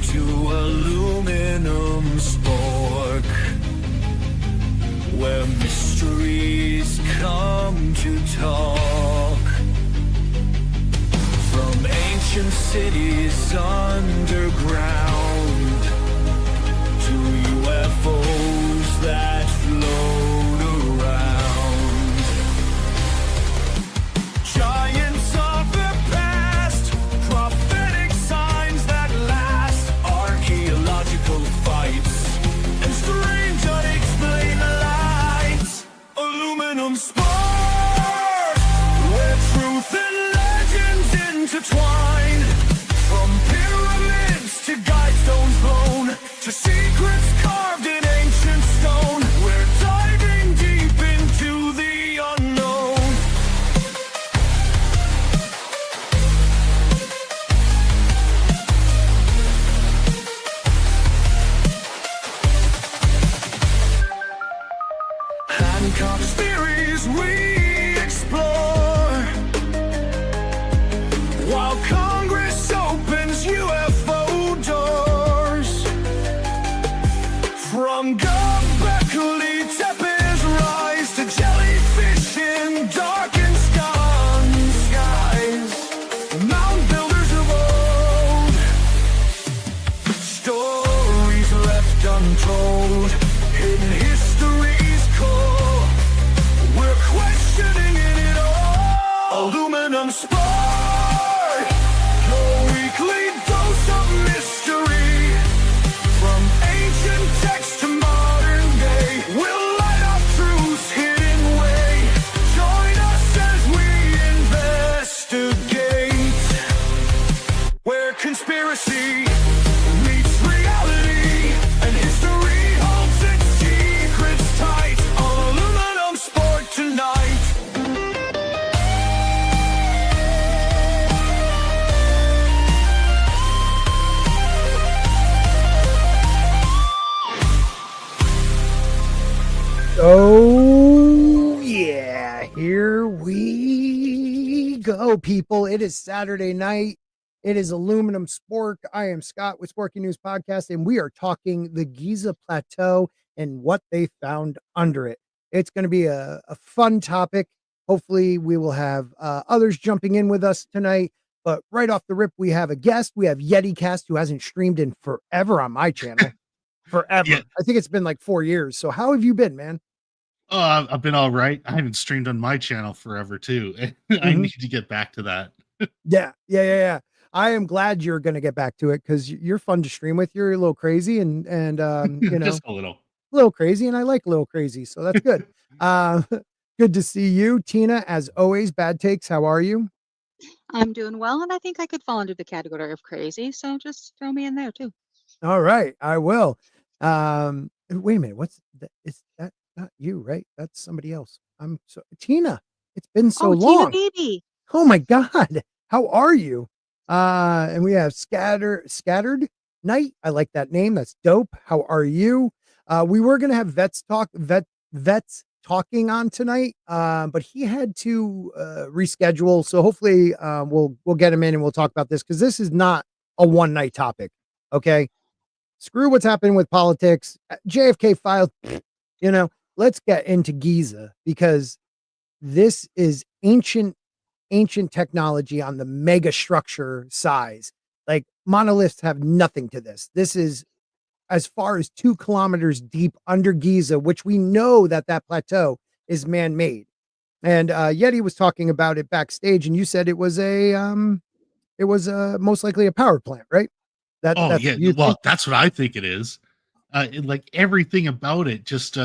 to Aluminum Spork, where mysteries come to talk. From ancient cities underground to UFOs that float around. Giants of the past, prophetic signs that last, archaeological fights, and strange unexplained lights. Aluminum Spork, where truth and legends intertwine. From pyramids to guidestones blown, to secrets carved in ancient stone, we're diving deep into the unknown. Hancock's theories we explore, while Congress opens UFO doors. From Göbekli Tepe's rise to jellyfish in darkened skies, mound builders of old, stories left untold, hidden history's core. We're questioning it all. Aluminum Sport, your weekly dose of mystery. From ancient text to modern day, we'll light up truth's hidden way. Join us as we investigate, where conspiracy meets reality, and history holds its secrets tight. On Aluminum Sport tonight. Oh, yeah, here we go, people. It is Saturday night. It is Aluminum Spork. I am Scott with Sporky News Podcast, and we are talking the Giza Plateau and what they found under it. It's going to be a fun topic. Hopefully, we will have others jumping in with us tonight. But right off the rip, we have a guest. We have Yeti Cast, who hasn't streamed in forever on my channel. Forever. Yeah. I think it's been like 4 years. So how have you been, man? Oh, I've been all right. I haven't streamed on my channel forever too. I Mhm. need to get back to that. Yeah. I am glad you're going to get back to it because you're fun to stream with. You're a little crazy and you know, Just a little. a little crazy, and I like a little crazy, so that's good. Good to see you, Tina. As always, Bad Takes. How are you? I'm doing well, and I think I could fall into the category of crazy, so just throw me in there too. All right, I will. Wait a minute. What's that? Is that not you, right? That's somebody else. I'm so Tina. It's been so Oh, long. Tina Baby. Oh my God. How are you? And we have Scattered Night. I like that name. That's dope. How are you? We were gonna have vets talking on tonight, but he had to reschedule. So hopefully we'll get him in and we'll talk about this because this is not a one night topic. Okay. Screw what's happening with politics. JFK filed, let's get into Giza because this is ancient technology on the mega structure size. Like monoliths have nothing to this. This is as far as 2 kilometers deep under Giza, which we know that plateau is man-made. And Yeti was talking about it backstage, and you said it was most likely a power plant, right? Oh That's yeah. what you Well, think? that's what I think it is. Like everything about it just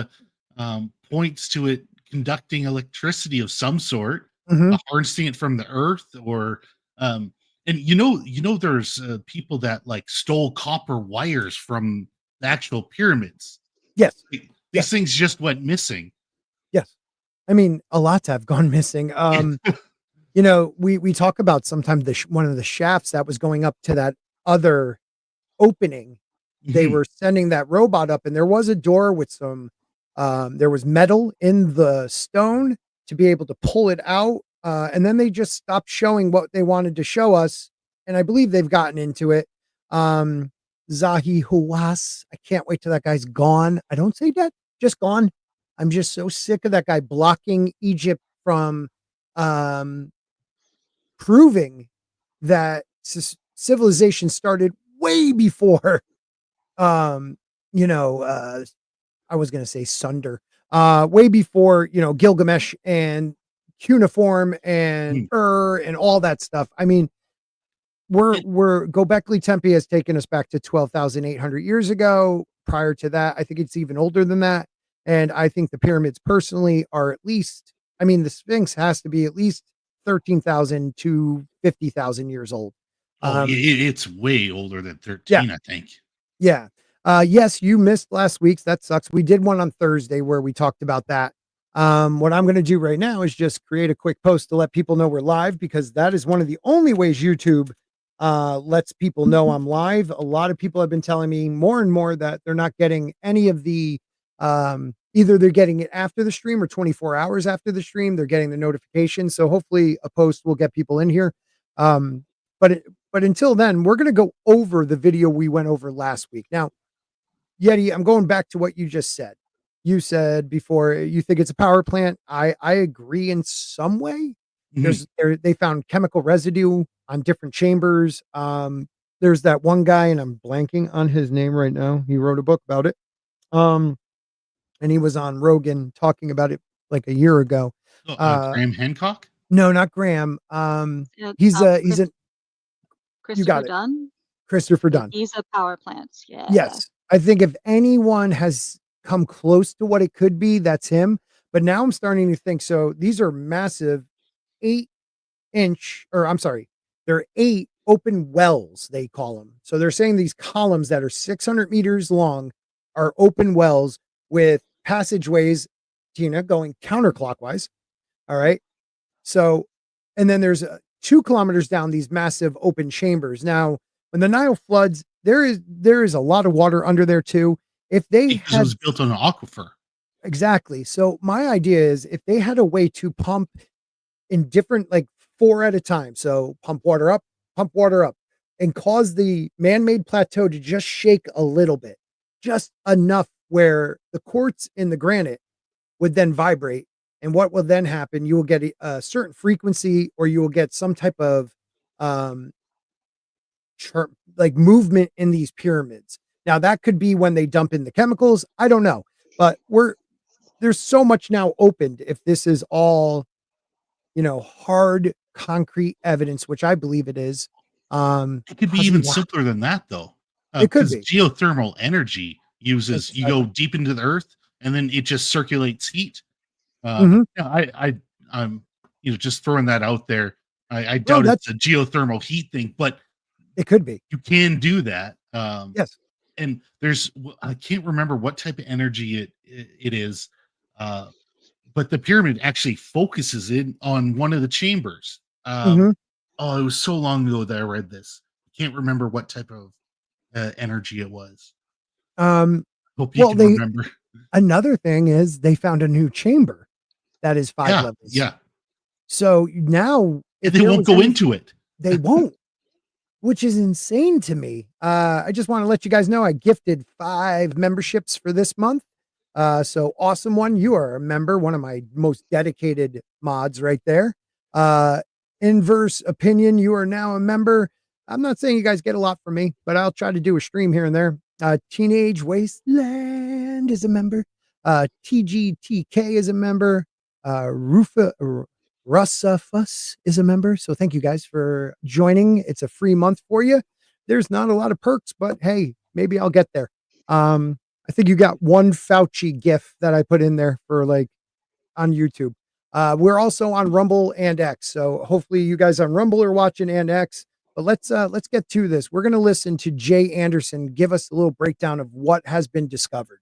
points to it conducting electricity of some sort, Mhm. harnessing it from the earth, or and there's people that like stole copper wires from the actual pyramids. Yes. These Yes. things just went missing. Yes. I mean, a lot have gone missing. We talk about sometimes one of the shafts that was going up to that other opening. They Mhm. were sending that robot up, and there was a door with some there was metal in the stone to be able to pull it out. And then they just stopped showing what they wanted to show us. And I believe they've gotten into it. Zahi Hawass. I can't wait till that guy's gone. I don't say that, just gone. I'm just so sick of that guy blocking Egypt from um, proving that civilization started way before, um, you know, I was going to say Sunder, way before, Gilgamesh and cuneiform and Mm. and all that stuff. I mean, we're Gobekli Tepe has taken us back to 12,800 years ago. Prior to that, I think it's even older than that. And I think the pyramids personally are at least, I mean, the Sphinx has to be at least 13,000 to 50,000 years old. Oh, Um, it's way older than yeah, 13, I think. yeah. Yes, you missed last week's. That sucks. We did one on Thursday where we talked about that. What I'm going to do right now is just create a quick post to let people know we're live, because that is one of the only ways YouTube lets people know I'm live. A lot of people have been telling me more and more that they're not getting any of the, either they're getting it after the stream or 24 hours after the stream, they're getting the notification. So hopefully a post will get people in here. Um, but until then, we're going to go over the video we went over last week. Now, Yeti, I'm going back to what you just said. You said before you think it's a power plant. I agree in some way. Mhm. They found chemical residue on different chambers. There's that one guy, and I'm blanking on his name right now. He wrote a book about it. Um, and he was on Rogan talking about it like a year ago. Oh, Uh, Graham Hancock? no, not Graham. Yeah, He's a you Christopher got it, Dunn, Christopher the Dunn. Giza power plants. Yeah. Yes. I think if anyone has come close to what it could be, that's him. But now I'm starting to think, so these are massive 8-inch, or I'm sorry, they're 8 open wells, they call them. So they're saying these columns that are 600 meters long are open wells with passageways, Tina, going counterclockwise. All right. So, and then there's 2 kilometers down these massive open chambers. Now, when the Nile floods, there is a lot of water under there too. If they Because it had was built on an aquifer. exactly, so my idea is if they had a way to pump in different, like 4 at a time, so pump water up, and cause the man-made plateau to just shake a little bit, just enough where the quartz in the granite would then vibrate. And what will then happen, you will get a certain frequency, or you will get some type of um like movement in these pyramids. Now that could be when they dump in the chemicals. I don't know, but there's so much now opened. If this is all, hard concrete evidence, which I believe it is, It could be causing even the, simpler than that, though, it could because be. geothermal energy uses you It's go deep into the earth, and then it just circulates heat. mhm. Yeah, I'm just throwing that out there. I No, doubt it's that's a geothermal heat thing, but it could be. you can do that. Yes. And I can't remember what type of energy it is, uh, but the pyramid actually focuses in on one of the chambers. Hmm. Oh, it was so long ago that I read this. I can't remember what type of energy it was. Um, Hope you well, can remember. another thing is they found a new chamber that is 5 Yeah, levels. yeah, So now, and if they there won't was go any, into it. they won't, which is insane to me. I just want to let you guys know I gifted 5 memberships for this month. So awesome one. You are a member, one of my most dedicated mods right there. Uh, Inverse Opinion, you are now a member. I'm not saying you guys get a lot from me, but I'll try to do a stream here and there. Teenage Wasteland is a member. TGTK is a member. Russafus is a member. So thank you guys for joining. It's a free month for you. There's not a lot of perks, but hey, maybe I'll get there. I think you got one Fauci gif that I put in there for like on YouTube. We're also on Rumble and X. So hopefully you guys on Rumble are watching and X. But let's get to this. We're gonna listen to Jay Anderson give us a little breakdown of what has been discovered.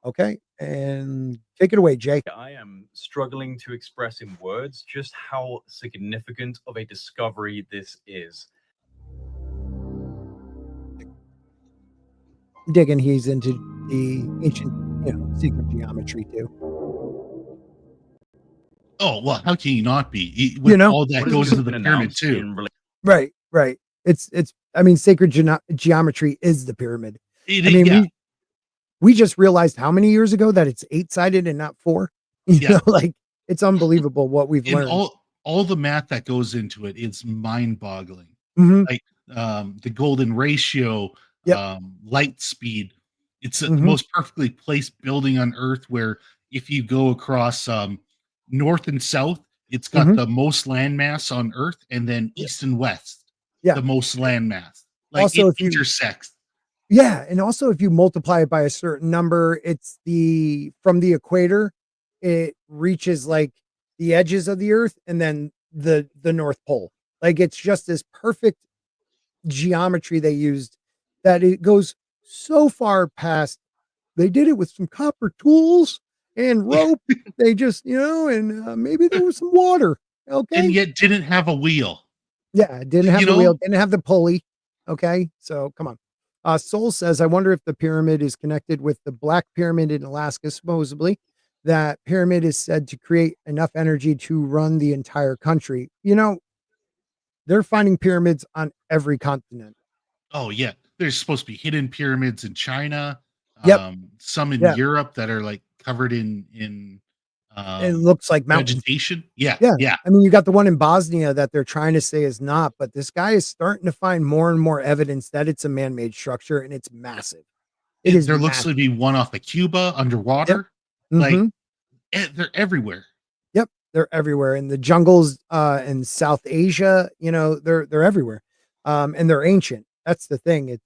Okay, and take it away, Jay. I am struggling to express in words just how significant of a discovery this is. Digging he's into the ancient, secret geometry too. Oh well, how can you not be You with know, all that What has goes just into the been pyramid announced too? in right. It's I mean, sacred geometry is the pyramid. I mean, Yeah, we just realized how many years ago that it's 8-sided and not 4. You yeah. know, like, it's unbelievable what we've And learned. all the math that goes into it is mind-boggling. Mhm. Like, the golden ratio, Yep. light speed. It's the Mhm. most perfectly placed building on Earth where if you go across, north and south, it's got Mhm. the most landmass on Earth, and then Yeah. east and west, Yeah. the most landmass. Like, Also, it if you intersects. Yeah, and also if you multiply it by a certain number, it's from the equator, it reaches, like, the edges of the Earth and then the North Pole. Like, it's just this perfect geometry they used that it goes so far past. They did it with some copper tools and rope. They just, and, maybe there was some water, And okay? yet didn't have a wheel, Yeah, it didn't have you the wheel, know? didn't have the pulley, okay? So, come on. Soul says, "I wonder if the pyramid is connected with the Black Pyramid in Alaska, supposedly. That pyramid is said to create enough energy to run the entire country." They're finding pyramids on every continent. Oh, yeah. There's supposed to be hidden pyramids in China, Yep, some in yeah, Europe that are, like, covered it um, looks like mountains. vegetation. Yeah, Yeah, yeah. I mean, you got the one in Bosnia that they're trying to say is not, but this guy is starting to find more and more evidence that it's a man-made structure, and it's massive. It is There looks to massive. be one off of Cuba Yep. underwater. Like, Mhm. they're everywhere. Yep, they're everywhere in the jungles, in South Asia, they're everywhere. And they're ancient. That's the thing.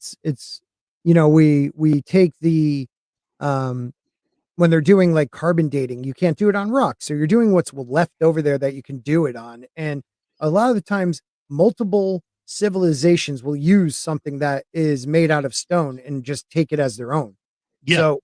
We take um, when they're doing, like, carbon dating, you can't do it on rock, so you're doing what's left over there that you can do it on, and a lot of the times, multiple civilizations will use something that is made out of stone and just take it as their own. Yeah. So,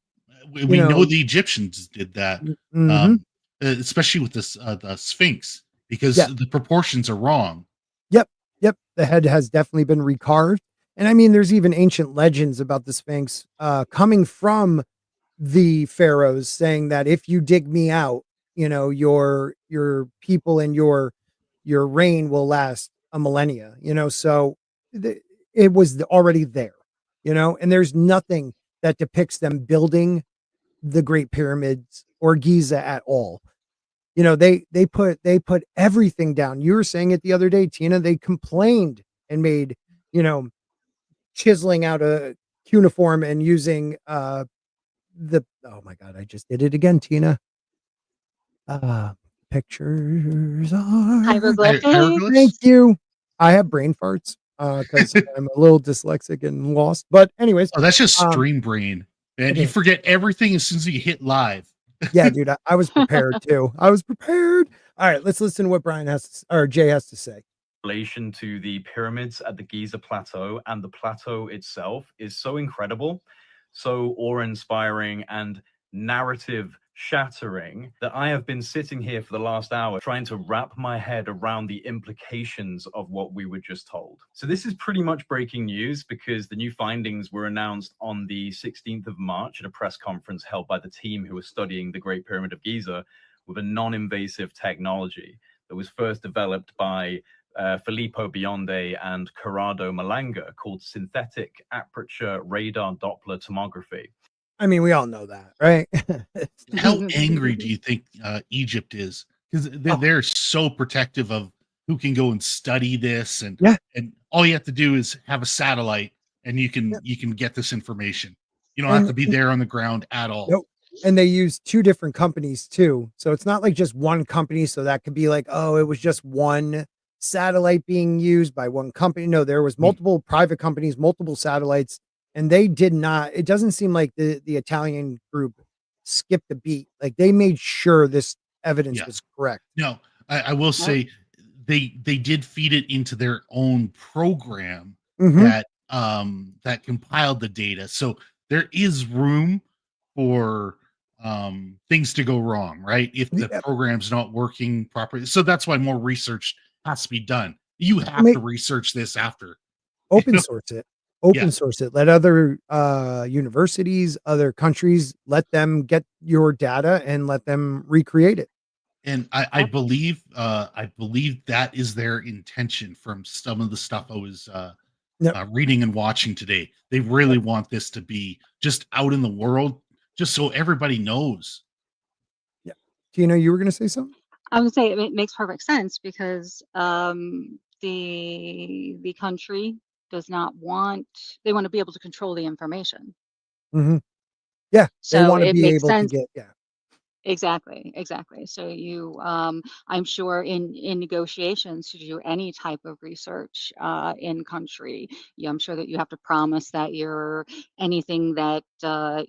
you We know know the Egyptians did that, Mhm. especially with this, the Sphinx, because Yeah. the proportions are wrong. Yep, yep, the head has definitely been recarved, and I mean, there's even ancient legends about the Sphinx, coming from the pharaohs saying that if you dig me out, your people and your reign will last a millennia, so the it was already there, and there's nothing that depicts them building the Great Pyramids or Giza at all. They put everything down. You were saying it the other day, Tina. They complained and made, you know, chiseling out a cuneiform and using the oh my god, I just did it again, Tina. Uh Pictures are thank Hieroglyphics. you. I have brain farts because I'm a little dyslexic and lost. But anyways, Oh, that's just um stream brain, man. it You is. forget everything as soon as you hit live. Yeah, dude, I was prepared too. I was prepared. All right, let's listen to what Brian or Jay has to say. Relation to the pyramids at the Giza plateau and the plateau itself is so incredible, so awe-inspiring and narrative shattering that I have been sitting here for the last hour trying to wrap my head around the implications of what we were just told. So this is pretty much breaking news because the new findings were announced on the 16th of March at a press conference held by the team who was studying the Great Pyramid of Giza with a non-invasive technology that was first developed by Filippo Bionde and Corrado Malanga called synthetic aperture radar Doppler tomography. I mean, we all know that, right? How angry do you think Egypt is? Because Oh, they're so protective of who can go and study this, yeah. and all you have to do is have a satellite, and Yeah, you can get this information. You don't have and to be there on the ground at all. nope, and they use 2 different companies too, so it's not like just 1 company, so that could be like, "Oh, it was just 1 satellite being used by 1 company." No, there was Mm, multiple private companies, multiple satellites, and they did not it doesn't seem like the Italian group skipped a beat, like, they made sure this evidence yeah. was correct. No, I will Yep. say they did feed it into their own program Mhm. that compiled the data. So there is room for things to go wrong, right? If the Yep, program's not working properly. So that's why more research has to be done. You have ma to research this after. You open know? source it. Yeah. Open source it. Let other, universities, other countries, let them get your data and let them recreate it. And Yep. I believe that is their intention from some of the stuff I was Yep. reading and watching today. They really want this to be just out in the world, just so everybody knows. Yeah. Tina, you were going to say something? I would say it makes perfect sense because the country does not want they want to be able to control the information. Hmm. Yeah. They So want to it be makes able to sense. get, yeah. Exactly, exactly. So I'm sure in negotiations to do any type of research in country, I'm sure that you have to promise that anything that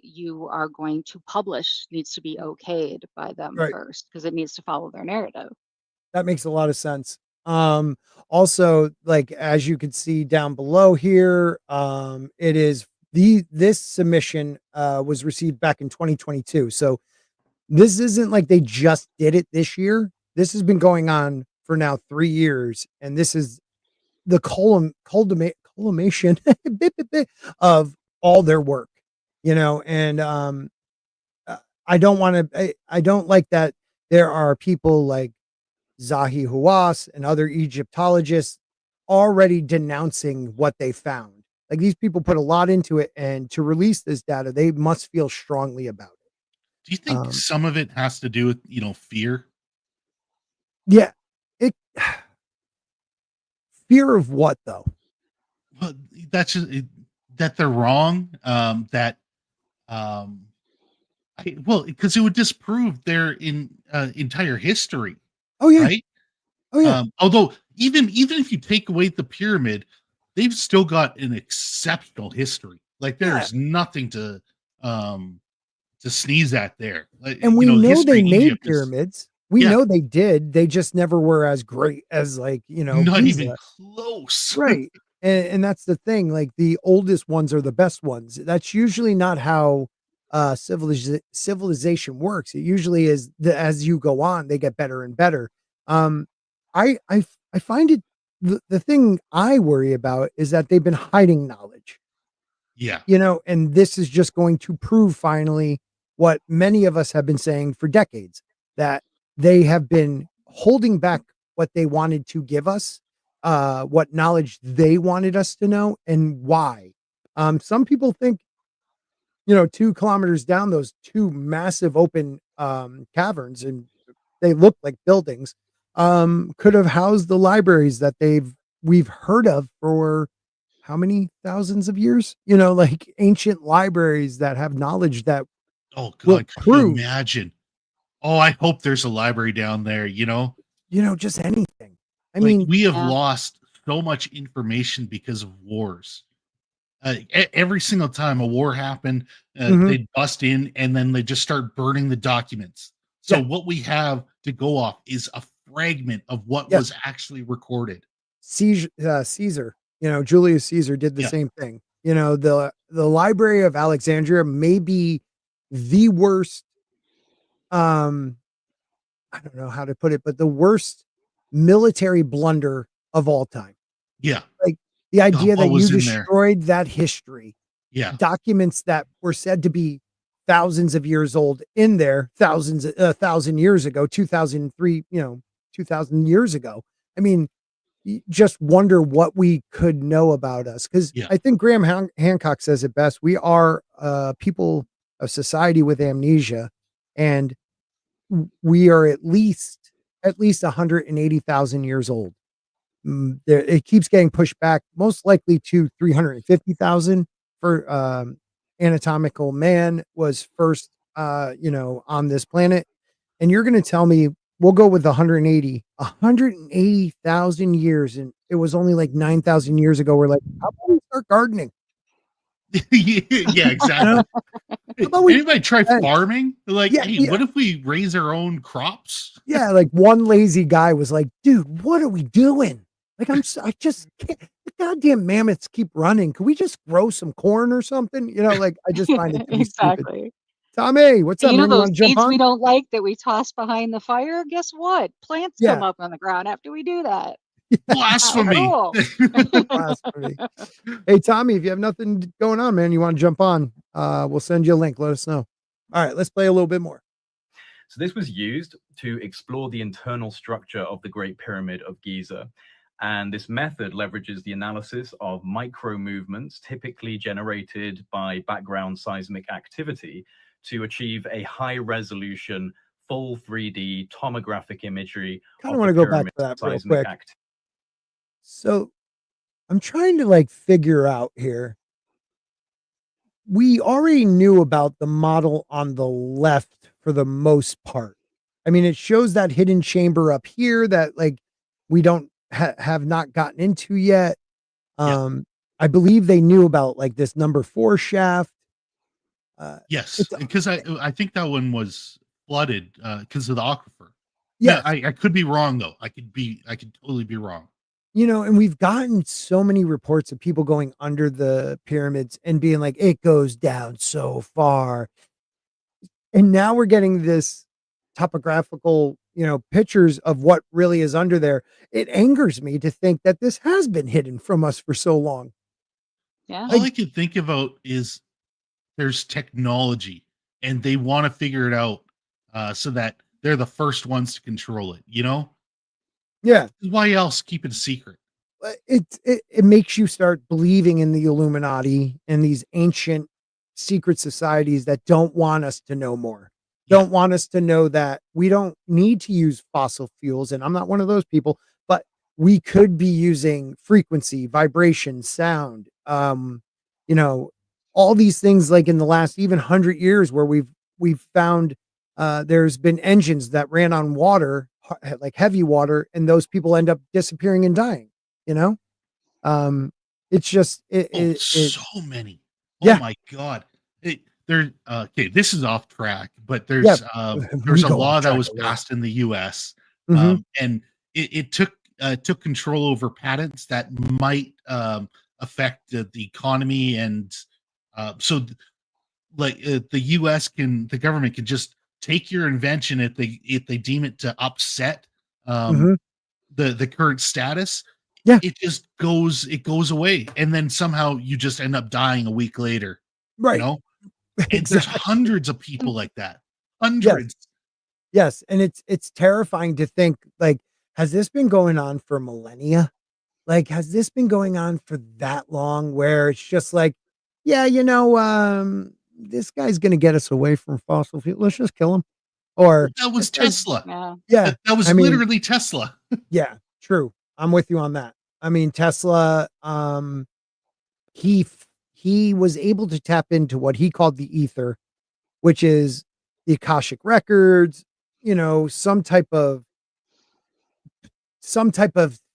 you are going to publish needs to be okayed by them Right. first because it needs to follow their narrative. That makes a lot of sense. Also, like as you can see down below here, it is this submission was received back in 2022. So this isn't like they just did it this year. This has been going on for now 3 years, and this is the culmination of all their work, and I don't want to I don't like that there are people like Zahi Hawass and other Egyptologists already denouncing what they found. Like these people put a lot into it, and to release this data, they must feel strongly about it. Do you think some of it has to do with, fear? Yeah, it fear of what though? Well, that's just that they're wrong. That um, well, because it would disprove their entire history, Oh yeah, right? oh yeah, Although even if you take away the pyramid, they've still got an exceptional history. Like yeah. there's nothing to sneeze at there. Like, And we know history they in made Egypt is, pyramids. We yeah, know they did. They just never were as great as like not even Giza. close. Right. And that's the thing, like, the oldest ones are the best ones. That's usually not how, civilization works. It usually is as you go on, they get better and better. Um, I find it the thing I worry about is that they've been hiding knowledge, Yeah, and this is just going to prove finally what many of us have been saying for decades, that they have been holding back what they wanted to give us, what knowledge they wanted us to know, and why. Some people think, 2 kilometers down those two massive open caverns, and they look like buildings, could have housed the libraries that we've heard of for how many thousands of years? Like ancient libraries that have knowledge that oh will god, could you prove, imagine? Oh, I hope there's a library down there, just anything. I like mean, we have Yeah. lost so much information because of wars. Every single time a war happened, mhm, they'd bust in and then they just start burning the documents. So yeah, what we have to go off is a fragment of what yeah. was actually recorded. Caesar, Julius Caesar did the Yeah. same thing. The Library of Alexandria may be the worst, um, I don't know how to put it, but the worst military blunder of all time. Yeah. Like the God, idea that what you was in there? destroyed that history, Yeah. documents that were said to be thousands of years old in there, thousands, 1,000 years ago, 2003, 2,000 years ago. I mean, just wonder what we could know about us. Cause Yeah. I think Graham Hancock says it best. We are people of society with amnesia, and we are at least 180,000 years old. It keeps getting pushed back, most likely to 350,000 for anatomical man was first, on this planet. And you're going to tell me we'll go with 180,000 years. And it was only like 9,000 years ago. We're like, how about we start gardening? Yeah, You know, exactly. how about we, Anybody try fence? farming? Like, Yeah, hey, yeah, what if we raise our own crops? yeah. Like one lazy guy was like, dude, what are we doing? Like, I just can't, the goddamn mammoths keep running. Can we just grow some corn or something? Like, I just find it to be stupid. Exactly. Tommy, what's And up, you know man? You those want to jump seeds we on? don't like that we toss behind the fire? Guess what? Plants come Yeah. up on the ground after we do that. How Blasphemy. cool. Blasphemy. Hey, Tommy, if you have nothing going on, man, you want to jump on, we'll send you a link. Let us know. All right, let's play a little bit more. So this was used to explore the internal structure of the Great Pyramid of Giza. And this method leverages the analysis of micro movements typically generated by background seismic activity to achieve a high resolution, full 3D tomographic imagery Kind of of the want to go back pyramid to that real seismic quick. activity. So I'm trying to like figure out here. We already knew about the model on the left for the most part. I mean, it shows that hidden chamber up here that like we don't have not gotten into yet. Yeah. I believe they knew about like this number 4 shaft. Yes, It's because I think that one was flooded because of the aquifer. yes, Yeah, I could be wrong though. I could totally be wrong. you know, and we've gotten so many reports of people going under the pyramids and being like, it goes down so far. And now we're getting this topographical, you know, pictures of what really is under there. It angers me to think that this has been hidden from us for so long. Yeah. All Like, I can think about is there's technology and they want to figure it out so that they're the first ones to control it, you know? yeah, Why else keep it a secret? it makes you start believing in the Illuminati and these ancient secret societies that don't want us to know more. Yeah. Don't want us to know that we don't need to use fossil fuels. And I'm not one of those people, but we could be using frequency, vibration, sound, you know, all these things like in the last even 100 years where we've found there's been engines that ran on water, like heavy water, and those people end up disappearing and dying, you know? It's just Oh, it so many. Oh yeah, my god. There okay, this is off track, but yeah. there's We a go law off that track was a lot. passed in the US. Mhm, And it took control over patents that might affect the economy and so the US the government can just take your invention if they deem it to upset um mhm. the current status. Yeah, It goes away and then somehow you just end up dying a week later, you right. know? And there's Exactly. hundreds of people like that. Yes, Hundreds. yes, and it's terrifying to think, like, has this been going on for millennia? Like, has this been going on for that long where it's just like, "Yeah, you know, this guy's gonna get us away from fossil fuel. Let's just kill him." Or, That "This was guy's" Tesla. Yeah. yeah, That I was mean, literally Tesla. yeah, true. I'm with you on that. I mean, Tesla, he he was able to tap into what he called the ether, which is the Akashic records, you know, some type of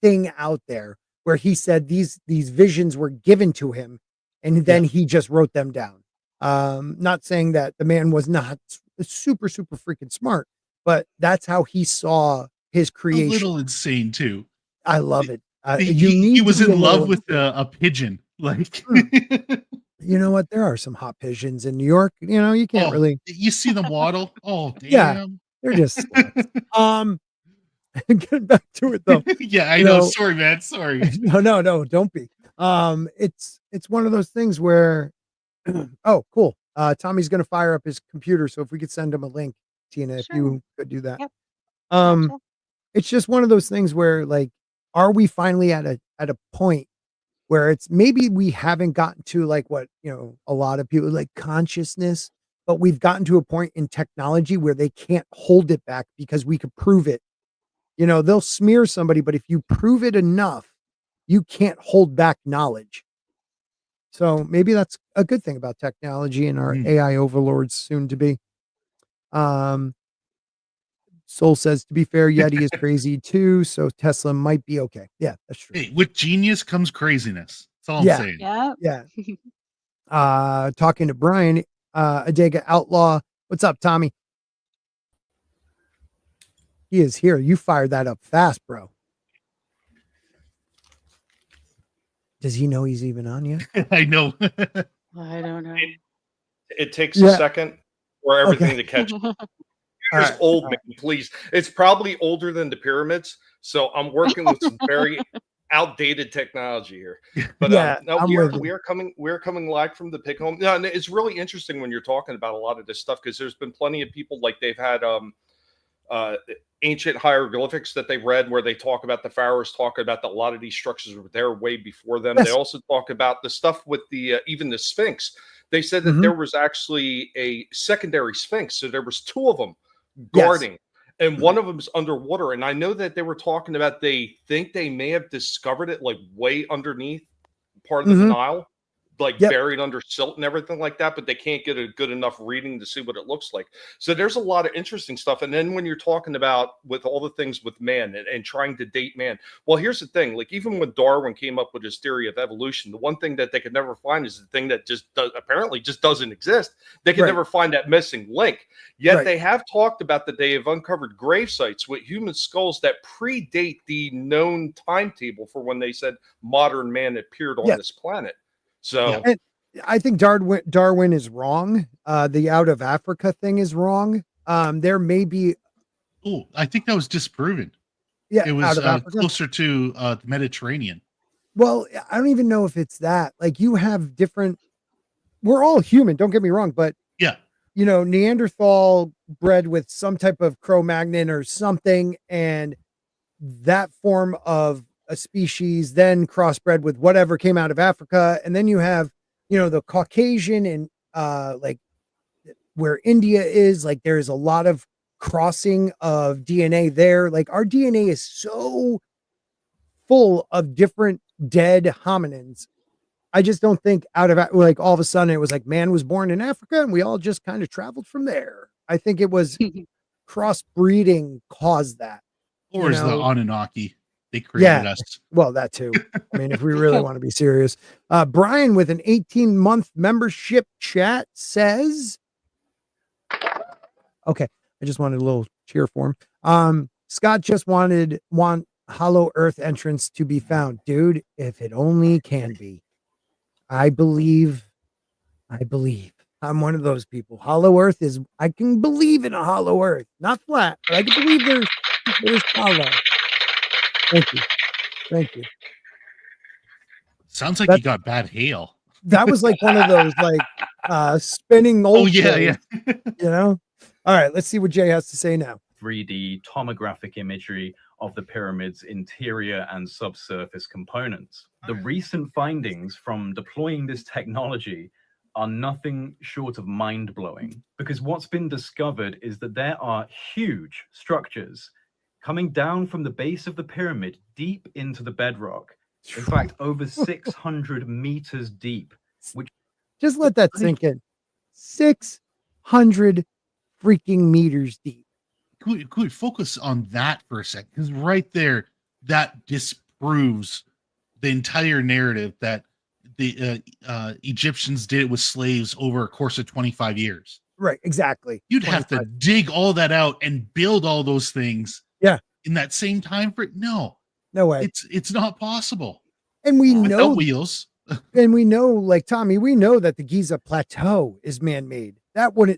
thing out there where he said these visions were given to him and Yeah. then he just wrote them down. Not saying that the man was not super super freaking smart, but that's how he saw his A creation. little insane too. I love it. You He need to was be a in little love with a pigeon. Like insane. You know what? There are some hot pigeons in New York. You know, you can't oh, really. you see them waddle? Oh, Yeah, damn. they're just sluts. Getting back to it though, Yeah, I you know. know, Sorry, man. Sorry. no, don't be. It's one of those things where, oh, cool. Tommy's gonna fire up his computer, so if we could send him a link, Tina, if Sure. you could do that. Yep. Um, Gotcha. it's just one of those things where, like, are we finally at a point where it's maybe we haven't gotten to like what you know a lot of people like consciousness, but we've gotten to a point in technology where they can't hold it back because we could prove it. You know, they'll smear somebody, but if you prove it enough, you can't hold back knowledge. So maybe that's a good thing about technology and our Mm. AI overlords soon to be. Um, Soul says, to be fair, Yeti is crazy too, so Tesla might be okay. Yeah, that's true. Hey, with genius comes craziness. That's all I'm Yeah, saying. Yep. yeah. Talking to Brian, Adega Outlaw. What's up, Tommy? He is here. You fired that up fast, bro. Does he know he's even on yet? I know. I don't know. It takes Yeah. a second for everything to catch. All Here's right, old all man, please. It's probably older than the pyramids, so I'm working with some very outdated technology here. But Yeah, no, I'm with you. we're coming live from the pick home. No, and it's really interesting when you're talking about a lot of this stuff because there's been plenty of people like they've had uh, ancient hieroglyphics that they read where they talk about the pharaohs, talk about that a lot of these structures were there way before them. They Yes. also talk about the stuff with the even the Sphinx. They said that Mhm. there was actually a secondary Sphinx, so there was two of them Yes. guarding, and one of them's underwater. And I know that they were talking about they think they may have discovered it like way underneath part of the Mhm. Nile, like Yep. buried under silt and everything like that, but they can't get a good enough reading to see what it looks like. So there's a lot of interesting stuff. And then when you're talking about with all the things with man and trying to date man, well, here's the thing: like even when Darwin came up with his theory of evolution, the one thing that they could never find is the thing that apparently just doesn't exist. They could Right. never find that missing link. Yet Right. they have talked about that they have uncovered grave sites with human skulls that predate the known timetable for when they said modern man appeared on Yes. this planet. So Yeah. And I think Darwin is wrong. The out of Africa thing is wrong. There may be, Oh, I think that was disproven. yeah, It was out of Africa. closer to the Mediterranean. Well, I don't even know if it's that. Like you have different. We're all human. Don't get me wrong, but Yeah. you know, Neanderthal bred with some type of Cro-Magnon or something, and that form of a species then crossbred with whatever came out of Africa, and then you have, you know, the Caucasian and like where India is, like there is a lot of crossing of DNA there. Like our DNA is so full of different dead hominins. I just don't think out of like all of a sudden it was like man was born in Africa and we all just kind of traveled from there. I think it was crossbreeding caused that. Or You is the know, Anunnaki? They created yeah. us. Well, that too. I mean, if we really want to be serious. Brian with an 18-month membership chat says, okay, I just wanted a little cheer for him. Scott just want Hollow Earth entrance to be found. Dude, if it only can be. I believe. I'm one of those people. Hollow Earth is, I can believe in a hollow Earth. Not flat, but I can believe there's hollow. Thank you. Thank you. Sounds like That- you got bad hail. That was like one of those like spinning old Oh yeah, shows, yeah. you know? All right, let's see what Jay has to say now. 3D tomographic imagery of the pyramid's interior and subsurface components. The recent findings from deploying this technology are nothing short of mind-blowing, because what's been discovered is that there are huge structures coming down from the base of the pyramid deep into the bedrock. In fact, over 600 meters deep. Just let that sink in. 600 freaking meters deep. Could we focus on that for a second? Because right there, that disproves the entire narrative that the Egyptians did it with slaves over a course of 25 years. Right, exactly. You'd have to 25. dig all that out and build all those things. Yeah. In that same time frame. No, No way. it's not possible. And we Without know, wheels. and we know, like Tommy, we know that the Giza plateau is man-made. That would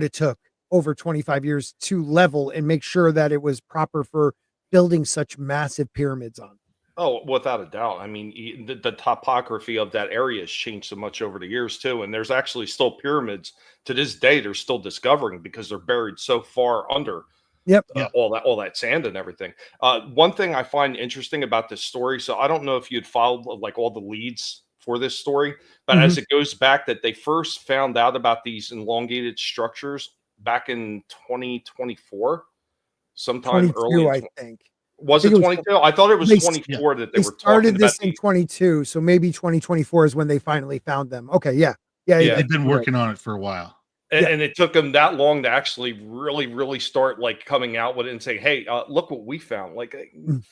have took over 25 years to level and make sure that it was proper for building such massive pyramids on. Oh, without a doubt. I mean, the topography of that area has changed so much over the years too. And there's actually still pyramids to this day they're still discovering because they're buried so far under Yep. all that sand and everything. One thing I find interesting about this story, so I don't know if you'd followed like all the leads for this story, but as it goes back, that they first found out about these elongated structures back in 2024, sometime 22, early. I think. Was I it think it was- 22? I thought it was they- 24 that they They were talking started about. this in 22, so maybe 2024 is when they finally found them. Okay, yeah. Yeah. They've been you're right. working on it for a while. Yeah. And it took them that long to actually really start like coming out with it and say, hey, look what we found. Like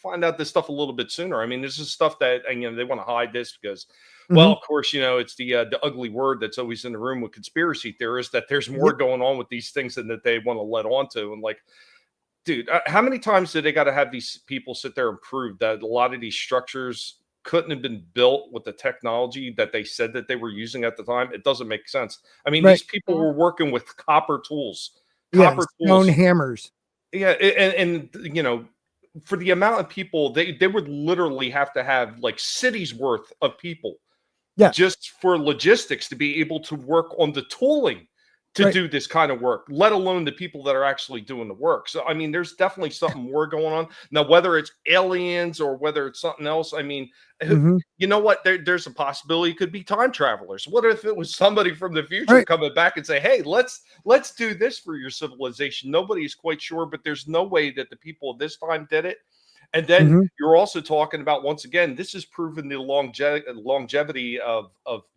find out this stuff a little bit sooner. I mean, this is stuff that, and you know, they want to hide this because, well, of course, you know, it's the ugly word that's always in the room with conspiracy theorists, that there's more going on with these things than that they want to let on to. And like, dude, how many times did they got to have these people sit there and prove that a lot of these structures couldn't have been built with the technology that they said that they were using at the time? It doesn't make sense. I mean, these people were working with copper tools, stone hammers. Yeah, and you know, for the amount of people, they would literally have to have like cities worth of people, Yeah, just for logistics to be able to work on the tooling to Right. do this kind of work, let alone the people that are actually doing the work. So, I mean, there's definitely something more going on. Now, whether it's aliens or whether it's something else, I mean, Mhm. you know what? There's a possibility it could be time travelers. What if it was somebody from the future Right. coming back and say, "Hey, let's do this for your civilization." Nobody is quite sure, but there's no way that the people of this time did it. And then Mhm. you're also talking about, once again, this has proven the longevity of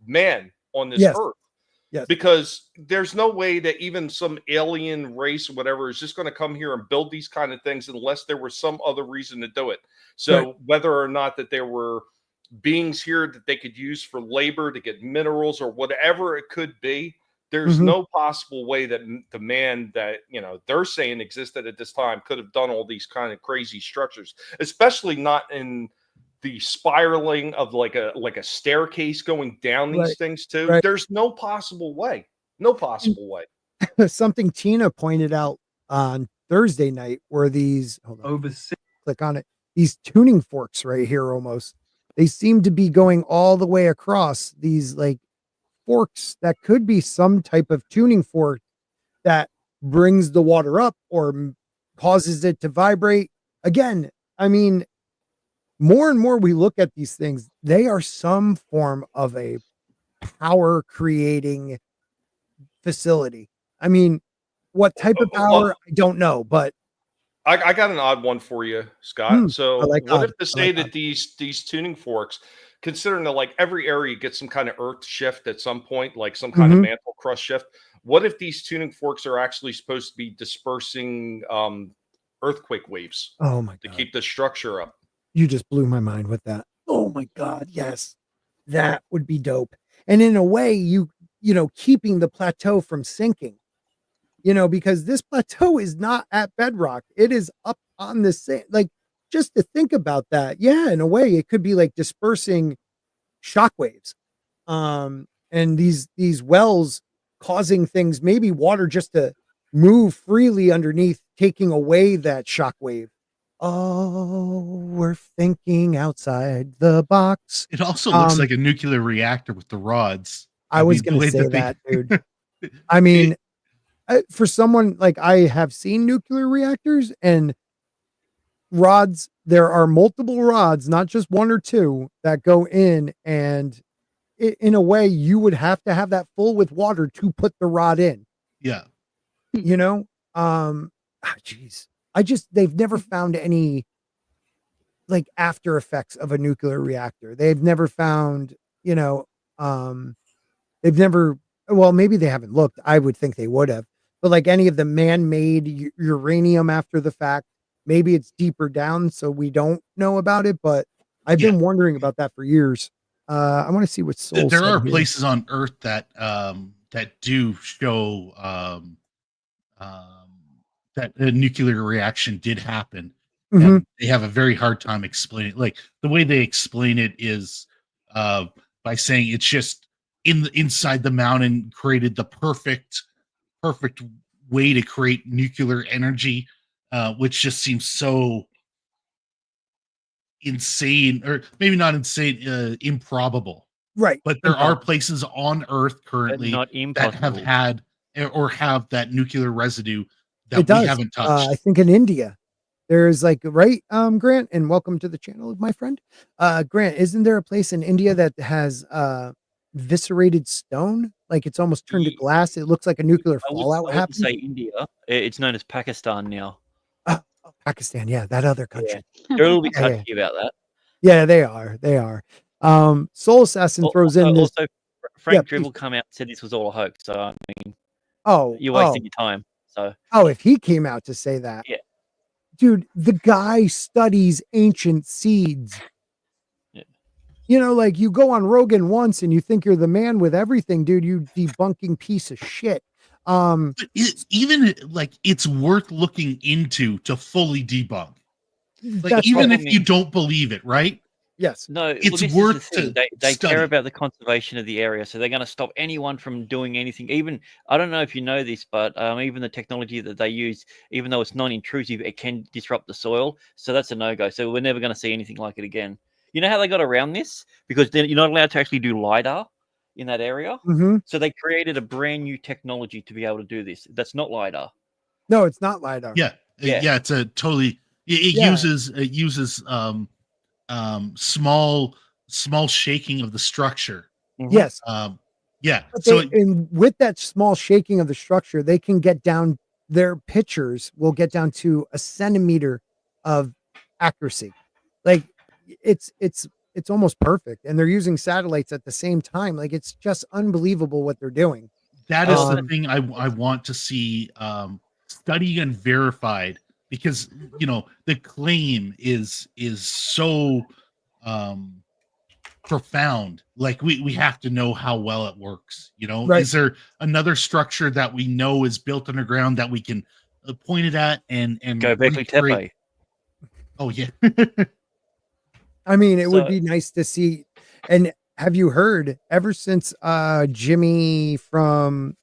man on this Yes. earth. Yes. Because there's no way that even some alien race or whatever is just going to come here and build these kind of things unless there was some other reason to do it. So Right. whether or not that there were beings here that they could use for labor to get minerals or whatever it could be, there's Mhm. no possible way that the man that, you know, they're saying existed at this time could have done all these kind of crazy structures, especially not in the spiraling of like a staircase going down these Right. things too. Right. There's no possible way. No And possible way. something Tina pointed out on Thursday night were these, hold on, Over click on it. These tuning forks right here almost. They seem to be going all the way across these like forks that could be some type of tuning fork that brings the water up or causes it to vibrate. Again, I mean, more and more we look at these things, they are some form of a power creating facility. I mean, what type of power, Well, I don't know, but I got an odd one for you, Scott. I So like what odd. if to I like say odd. that these tuning forks, considering that like every area gets some kind of earth shift at some point, like some kind of Mhm. mantle crust shift, what if these tuning forks are actually supposed to be dispersing earthquake waves Oh my to God. keep the structure up? You just blew my mind with that. Oh my God. Yes. That would be dope. And in a way, you know, keeping the plateau from sinking, you know, because this plateau is not at bedrock. It is up on the sand. Like, just to think about that. Yeah, in a way, it could be like dispersing shockwaves. And these wells causing things, maybe water just to move freely underneath, taking away that shockwave. Oh, we're thinking outside the box. It also looks Um, like a nuclear reactor with the rods. I I was mean, the gonna way say that they that, dude. I it, mean, for someone like, I have seen nuclear reactors and rods. There are multiple rods, not just one or two, that go in, and in a way, you would have to have that full with water to put the rod in. yeah. You know, geez, I just they've never found any like after effects of a nuclear reactor. They've never found, you know, um, they've never. Well, maybe they haven't looked. I would think they would have, but like any of the man-made uranium after the fact, maybe it's deeper down, so we don't know about it. But I've Yeah. been wondering about that for years. I want to see what Soul There said are here. places on Earth that that do show um, that a nuclear reaction did happen, Mhm. and they have a very hard time explaining. Like the way they explain it is uh, by saying it's just inside the mountain created the perfect way to create nuclear energy, which just seems so insane, or maybe not insane, improbable. Right. But there are Improbable. places on Earth but currently not that have impossible. had or have that nuclear residue It that we does. haven't I touched. think in India, there's like, right, Grant, and welcome to the channel, my friend. Grant, isn't there a place in India that has viscerated stone? Like it's almost turned to Ye- glass. It looks like a nuclear fallout I wouldn't happened. say India. It's known as Pakistan now. Pakistan, yeah, that other Yeah, country. they're a little bit Yeah, yeah, touchy about that. yeah, they are. They are. Soul Assassin throws in this. Also, Yeah, Frank please. Dribble come out and said this was all a hoax. So I mean, Oh, you're oh, wasting your time. So oh, if he came out to say that, yeah, dude, the guy studies ancient seeds. yeah. You know, like you go on Rogan once and you think you're the man with everything, dude. You debunking piece of shit. But even like it's worth looking into to fully debunk. Like That's even what, if you don't believe it, right? yes. No, well, It's this is the worth thing. to They care study. about the conservation of the area, so they're going to stop anyone from doing anything. Even I don't know if you know this, but even the technology that they use, even though it's non-intrusive, it can disrupt the soil. So that's a no-go. So we're never going to see anything like it again. You know how they got around this? Because you're not allowed to actually do LiDAR in that area. Mhm. So they created a brand new technology to be able to do this. That's not LiDAR. No, it's not LiDAR. Yeah, Yeah. yeah. It's a totally. It Yeah. uses small shaking of the structure. Mhm. Yes. Yeah. But So and with that small shaking of the structure, they can get down, their pictures will get down to a centimeter of accuracy. Like it's almost perfect. And they're using satellites at the same time. Like it's just unbelievable what they're doing. that is the Um, thing I want to see studied and verified, because the claim is so um profound. Like we have to know how well it works. Right. Is there another structure that we know is built underground that we can point it at and Göbekli recreate? Tepe. Oh yeah. I mean, it would So be nice to see. And have you heard ever since Jimmy from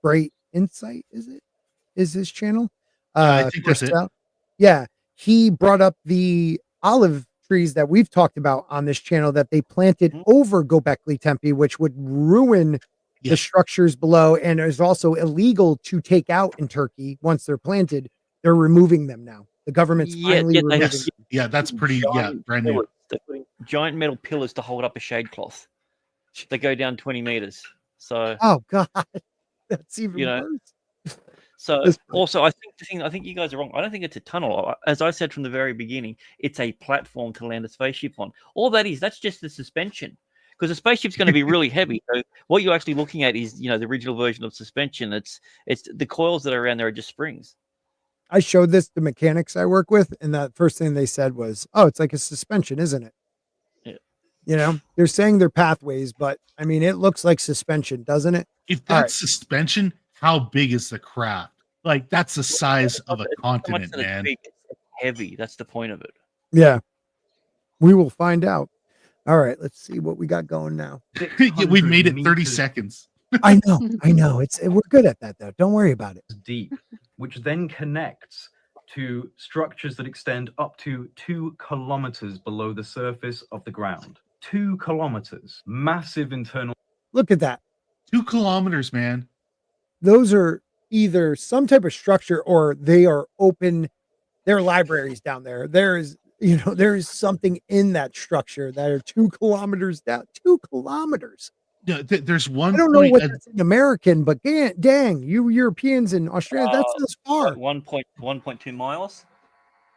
Great Insight, is his channel? I think that's it. Corcel? Yeah. He brought up the olive trees that we've talked about on this channel that they planted Mhm. over Göbekli Tepe, which would ruin Yeah. the structures below, and is also illegal to take out in Turkey once they're planted. They're removing them now. The government's finally they- removing Yes. them. Yeah, that's pretty brand new. pillars. They're putting giant metal pillars to hold up a shade cloth. They go down 20 meters. So Oh God, that's even You know, worse. So This- also, I think you guys are wrong. I don't think it's a tunnel. As I said from the very beginning, it's a platform to land a spaceship on. All that's just the suspension, because the spaceship's going to be really heavy. So what you're actually looking at is, the original version of suspension. It's the coils that are around there are just springs. I showed this to mechanics I work with, and the first thing they said was, "Oh, it's like a suspension, isn't it?" Yeah. They're saying they're pathways, but I mean, it looks like suspension, doesn't it? If All that's suspension, how big is the craft? Like that's the size of a It's not so much continent, that it's man. big, it's heavy. That's the point of it. Yeah, we will find out. All right, let's see what we got going now. Yeah, we made it 30 meters seconds. I know. We're good at that though. Don't worry about it. deep, which then connects to structures that extend up to 2 kilometers below the surface of the ground. 2 kilometers, massive internal. Look at that. 2 kilometers, man. Those are either some type of structure or they are open. There are libraries down there. There is something in that structure that are 2 kilometers down. 2 kilometers. Yeah, there's one I don't know point. what that's in American, but dang, you Europeans and Australians, that's so far. 1.2 miles.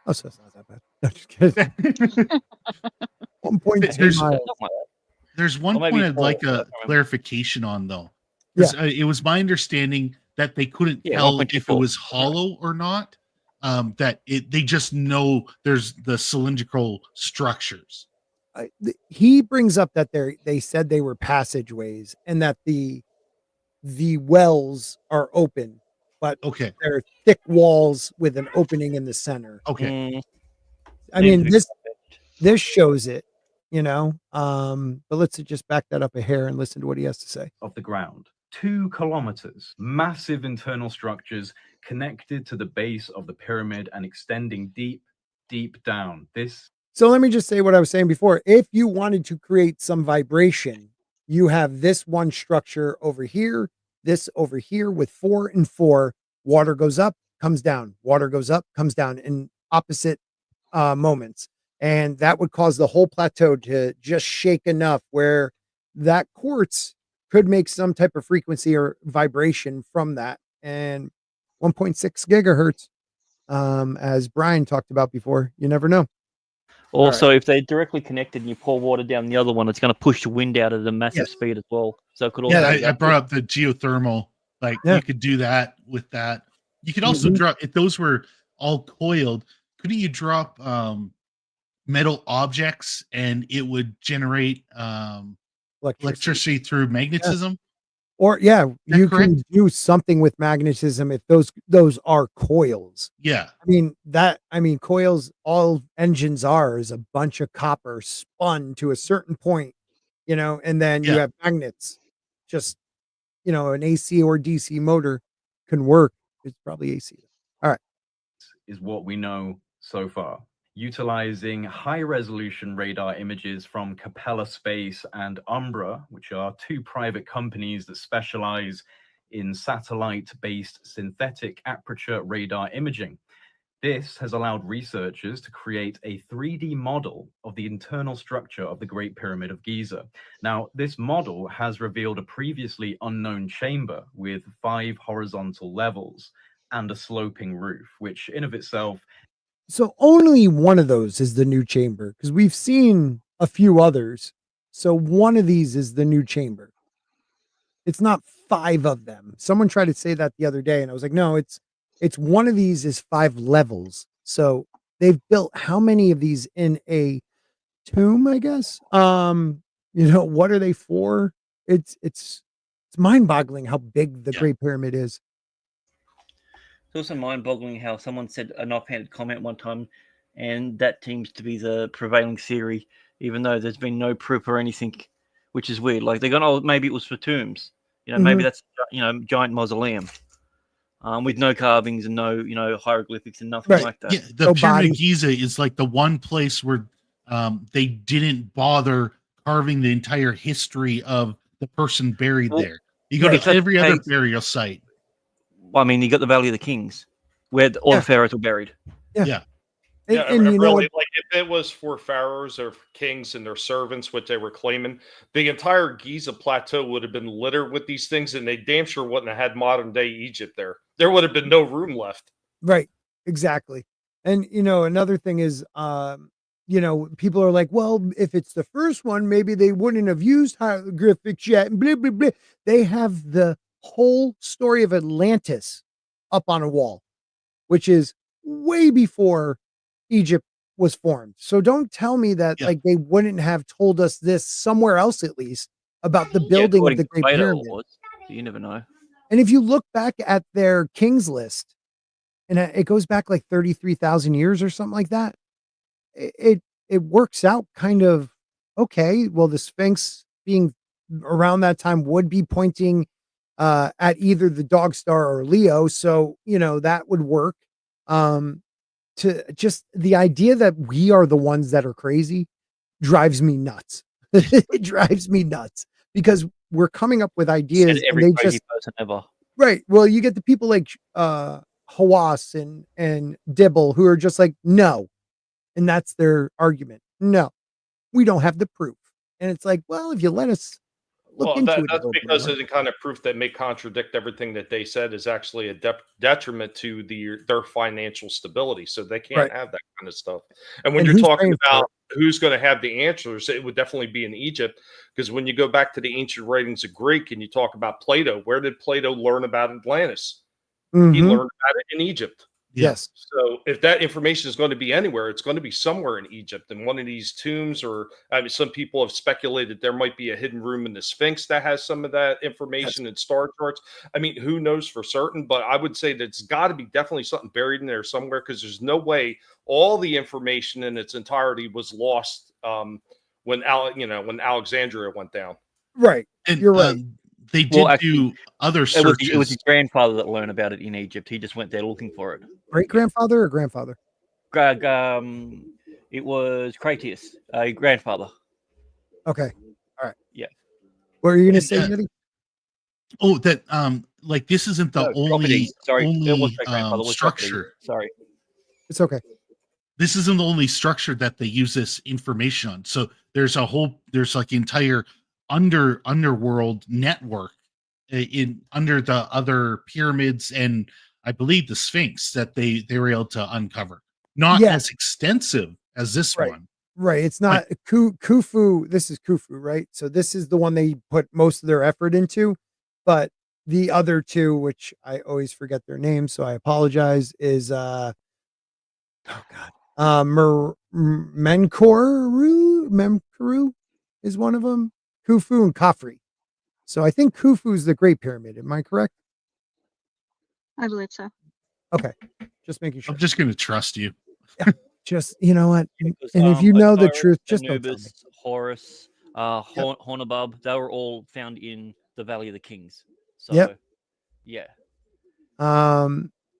Oh, so it's not that bad. No, just kidding. 1.2 There's- miles. There's one Or maybe point I'd 12, like I don't a remember. clarification on, though. 'Cause, it was my understanding that they couldn't Yeah, tell if it 1.24. was hollow or not. That they just know there's the cylindrical structures. He brings up that they said they were passageways and that the wells are open, but Okay. they're thick walls with an opening in the center. Okay. I mean, this shows it, but let's just back that up a hair and listen to what he has to say. Of the ground. 2 kilometers, massive internal structures connected to the base of the pyramid and extending deep, deep down. So let me just say what I was saying before. If you wanted to create some vibration, you have this one structure over here, this over here with 4 and 4. Water goes up, comes down. Water goes up, comes down in opposite moments. And that would cause the whole plateau to just shake enough where that quartz could make some type of frequency or vibration from that. And 1.6 gigahertz, as Brian talked about before, you never know. Also, if they're directly connected and you pour water down the other one, it's going to push the wind out at a massive speed as well. So it could also. Yeah, I brought up the geothermal. Like you could do that with that. You could also drop, if those were all coiled, couldn't you drop metal objects and it would generate electricity through magnetism? Or you correct? can do something with magnetism if those are coils. Yeah. I mean coils, all engines are is a bunch of copper spun to a certain point, and then you have magnets. Just an AC or DC motor can work. It's probably AC. All right. Is what we know so far. utilizing high-resolution radar images from Capella Space and Umbra, which are two private companies that specialize in satellite-based synthetic aperture radar imaging. This has allowed researchers to create a 3D model of the internal structure of the Great Pyramid of Giza. Now, this model has revealed a previously unknown chamber with 5 horizontal levels and a sloping roof, which in of itself. So only one of those is the new chamber, because we've seen a few others. So one of these is the new chamber. It's not 5 of them. Someone tried to say that the other day, and I was like, no, it's one of these is 5 levels. So they've built how many of these in a tomb, I guess? What are they for? It's mind-boggling how big the Yeah. Great Pyramid is. It's also mind-boggling how someone said an offhanded comment one time, and that seems to be the prevailing theory, even though there's been no proof or anything, which is weird. Like they're going, oh, maybe it was for tombs. Maybe that's giant mausoleum, with no carvings and no hieroglyphics and nothing Right. like that. Yeah, the No Pyramid of bodies. Giza is like the one place where they didn't bother carving the entire history of the person buried Well, there. You go right. If to that's every the other case, burial site. well, I mean, you got the Valley of the Kings, where all Yeah. the pharaohs were buried. Yeah. Yeah, And you know really, what? like if it was for pharaohs or kings and their servants, what they were claiming, the entire Giza plateau would have been littered with these things, and they damn sure wouldn't have had modern day Egypt there. There would have been no room left. Right. Exactly. And another thing is, people are like, well, if it's the first one, maybe they wouldn't have used hieroglyphics yet. And blah blah blah. They have the whole story of Atlantis up on a wall, which is way before Egypt was formed. So don't tell me that Yeah. like they wouldn't have told us this somewhere else at least about the Yeah, building of according the to Great Plato, Pyramid. it was. You never know. And if you look back at their kings list, and it goes back like 33,000 years or something like that, it works out kind of okay. Well, the Sphinx being around that time would be pointing at either the dog star or Leo, so that would work. To just the idea that we are the ones that are crazy drives me nuts. It drives me nuts because we're coming up with Said ideas and every they crazy just person ever. right. Well, you get the people like Hawass and Dibble who are just like no, and that's their argument. No, we don't have the proof, and it's like, well, if you let us look Well, into it a that's little bit because more. of the kind of proof that may contradict everything that they said is actually a detriment to their financial stability. So they can't Right. have that kind of stuff. And when And you're who's talking paying for about who's going to have the answers, it would definitely be in Egypt. Because when you go back to the ancient writings of Greek and you talk about Plato, where did Plato learn about Atlantis? He Mhm. learned about it in Egypt. Yeah. Yes. So if that information is going to be anywhere, it's going to be somewhere in Egypt in one of these tombs, or I mean, some people have speculated there might be a hidden room in the Sphinx that has some of that Yes. information and star charts. I mean, who knows for certain? But I would say that it's got to be definitely something buried in there somewhere because there's no way all the information in its entirety was lost when when Alexandria went down. Right. And You're right. they Well, did actually, do other it was his searches. grandfather that learned about it in Egypt. He just went there looking for it. Great grandfather or grandfather? It was Cratius, grandfather. Okay. All right. Yeah. What are you gonna And, say, Eddie? Oh, that like this isn't the No, Socrates. Sorry, it was only great grandfather. Was Socrates. structure. Sorry. It's okay. This isn't the only structure that they use this information on. So there's like entire underworld network in under the other pyramids and I believe the Sphinx that they were able to uncover. Not Yeah. as extensive as this Right. one. Right. It's not Khufu. This is Khufu, right? So this is the one they put most of their effort into. But the other two, which I always forget their names, so I apologize, is oh god. Memkoru is one of them. Khufu and Khafre. So I think Khufu is the Great Pyramid. Am I correct? I believe so. Okay. Just making sure. I'm just gonna trust you. Just you know what? It was, And if you know the Osiris, truth, just don't tell me. Anubis, Horus, Hornabub, they were all found in the Valley of the Kings. So, Yep. yeah.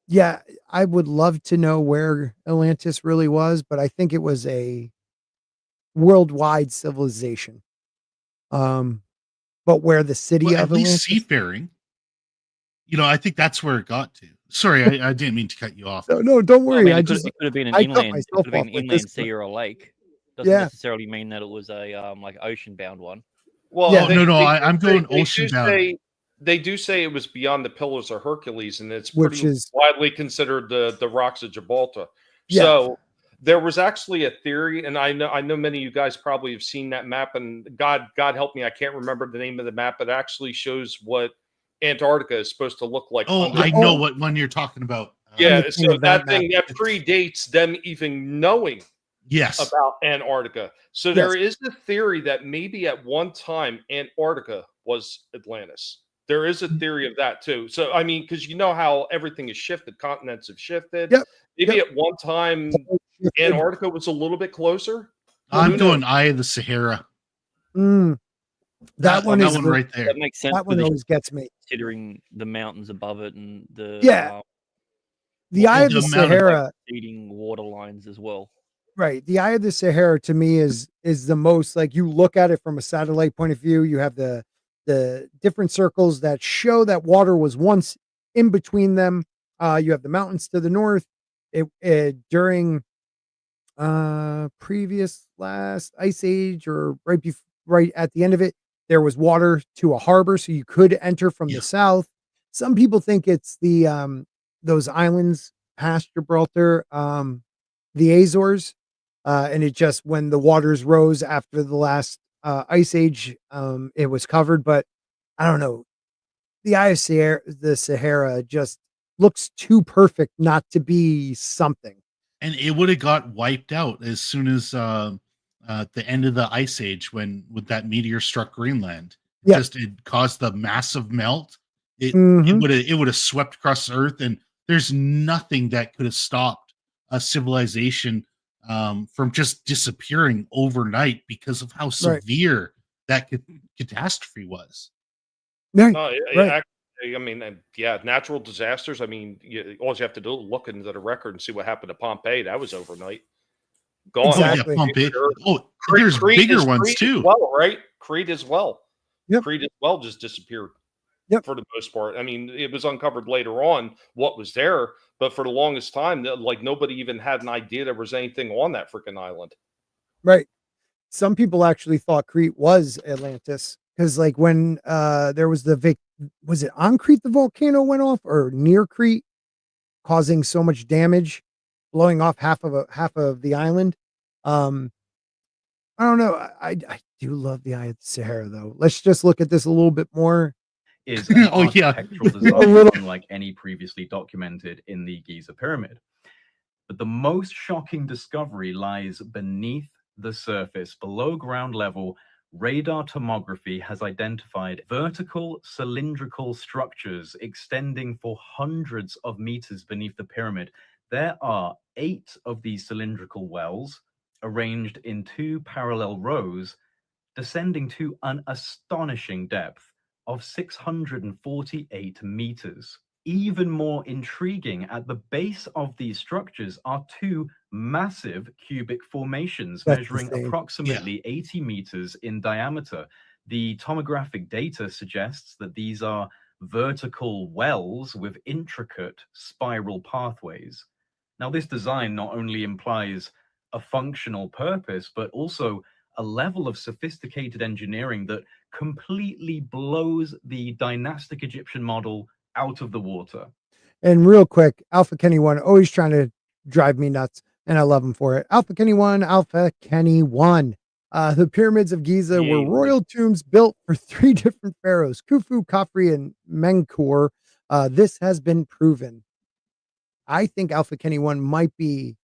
Yeah, I would love to know where Atlantis really was, but I think it was a worldwide civilization. Um, but where the city Well, of at least Atlantis? seafaring. I think that's where it got to. Sorry, I didn't mean to cut you off. No, don't Well, I worry. mean, I it just could have been an I cut inland. It myself could have off been an with this inland sea one. or a lake. Doesn't Yeah, necessarily mean that it was a like ocean bound one. Well, yeah, Oh no, no, I'm going they ocean bound. they do say it was beyond the Pillars of Hercules, and it's which pretty is widely considered the rocks of Gibraltar. yeah, So there was actually a theory, and I know many of you guys probably have seen that map, and God help me, I can't remember the name of the map. It actually shows what Antarctica is supposed to look like Oh, under. I know oh, what one you're talking about. I'm Yeah, the king so of that that map. thing that It's predates them even knowing yes. about Antarctica. So Yes. there is a theory that maybe at one time Antarctica was Atlantis. There is a theory of that too. So I mean, because you know how everything is shifted, continents have shifted. Yep, Maybe yep. at one time Totally shifted. Antarctica was a little bit closer. I'm Who knows? going Eye of the Sahara. Mm, that one That is one the right there. That makes sense that with one always gets me. considering the mountains above it and the Yeah, the Eye of the the amount of Sahara, feeding water lines as well. right? The Eye of the Sahara to me is the most like you look at it from a satellite point of view. You have the different circles that show that water was once in between them. You have the mountains to the north. It during previous last ice age or right at the end of it, there was water to a harbor, so you could enter from Yeah. the south. Some people think it's the those islands past Gibraltar, the Azores, and it just when the waters rose after the last ice age, it was covered. But I don't know. The Eye of the Sahara just looks too perfect not to be something. And it would have got wiped out as soon as the end of the ice age when that meteor struck Greenland. Yeah. It caused the massive melt. Mhm. It would have swept across Earth, and there's nothing that could have stopped a civilization from just disappearing overnight because of how Right. severe that catastrophe was. Right. No, Right. actually, I mean, yeah, natural disasters. I mean, all you have to do is look into the record and see what happened to Pompeii. That was overnight gone. Oh yeah, Exactly. Pompeii. Sure. Oh, there's bigger ones Crete as too. well, right? Crete as well. Yep. Crete as well just disappeared. Yep. For the most part. I mean, it was uncovered later on what was there, but for the longest time, like nobody even had an idea there was anything on that freaking island. Right. Some people actually thought Crete was Atlantis because, like, when there was was it on Crete the volcano went off or near Crete, causing so much damage, blowing off half of the island. Um, I don't know. I do love the Eye of the Sahara though. Let's just look at this a little bit more. Is an Oh, yeah. architectural A design little- unlike any previously documented in the Giza pyramid. But the most shocking discovery lies beneath the surface. Below ground level, radar tomography has identified vertical cylindrical structures extending for hundreds of meters beneath the pyramid. There are 8 of these cylindrical wells arranged in 2 parallel rows, descending to an astonishing depth of 648 meters. Even more intriguing, at the base of these structures are 2 massive cubic formations That's measuring insane. approximately 80 meters in diameter. The tomographic data suggests that these are vertical wells with intricate spiral pathways. Now, this design not only implies a functional purpose, but also a level of sophisticated engineering that completely blows the dynastic Egyptian model out of the water. And real quick, Alpha Kenny One always trying to drive me nuts, and I love him for it. Alpha Kenny One, Alpha Kenny One. The pyramids of Giza were Yeah. royal tombs built for 3 different pharaohs: Khufu, Khafre, and Menkaure. This has been proven. I think Alpha Kenny One might be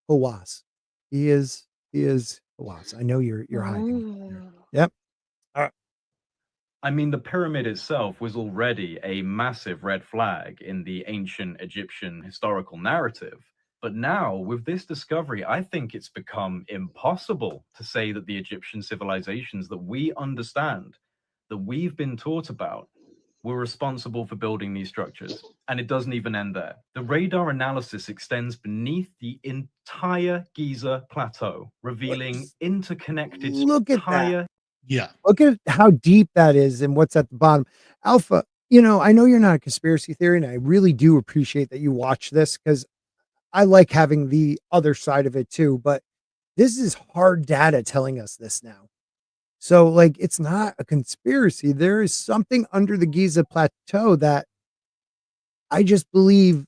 Hawass. He is Hawass. I know you're hiding. there. Ooh. Yep. I mean, the pyramid itself was already a massive red flag in the ancient Egyptian historical narrative. But now, with this discovery, I think it's become impossible to say that the Egyptian civilizations that we understand, that we've been taught about, were responsible for building these structures. And it doesn't even end there. The radar analysis extends beneath the entire Giza plateau, revealing interconnected Look at that. entire Yeah. Look at how deep that is and what's at the bottom. Alpha, I know you're not a conspiracy theory, and I really do appreciate that you watch this because I like having the other side of it too. But this is hard data telling us this now. So, like, it's not a conspiracy. There is something under the Giza plateau that I just believe,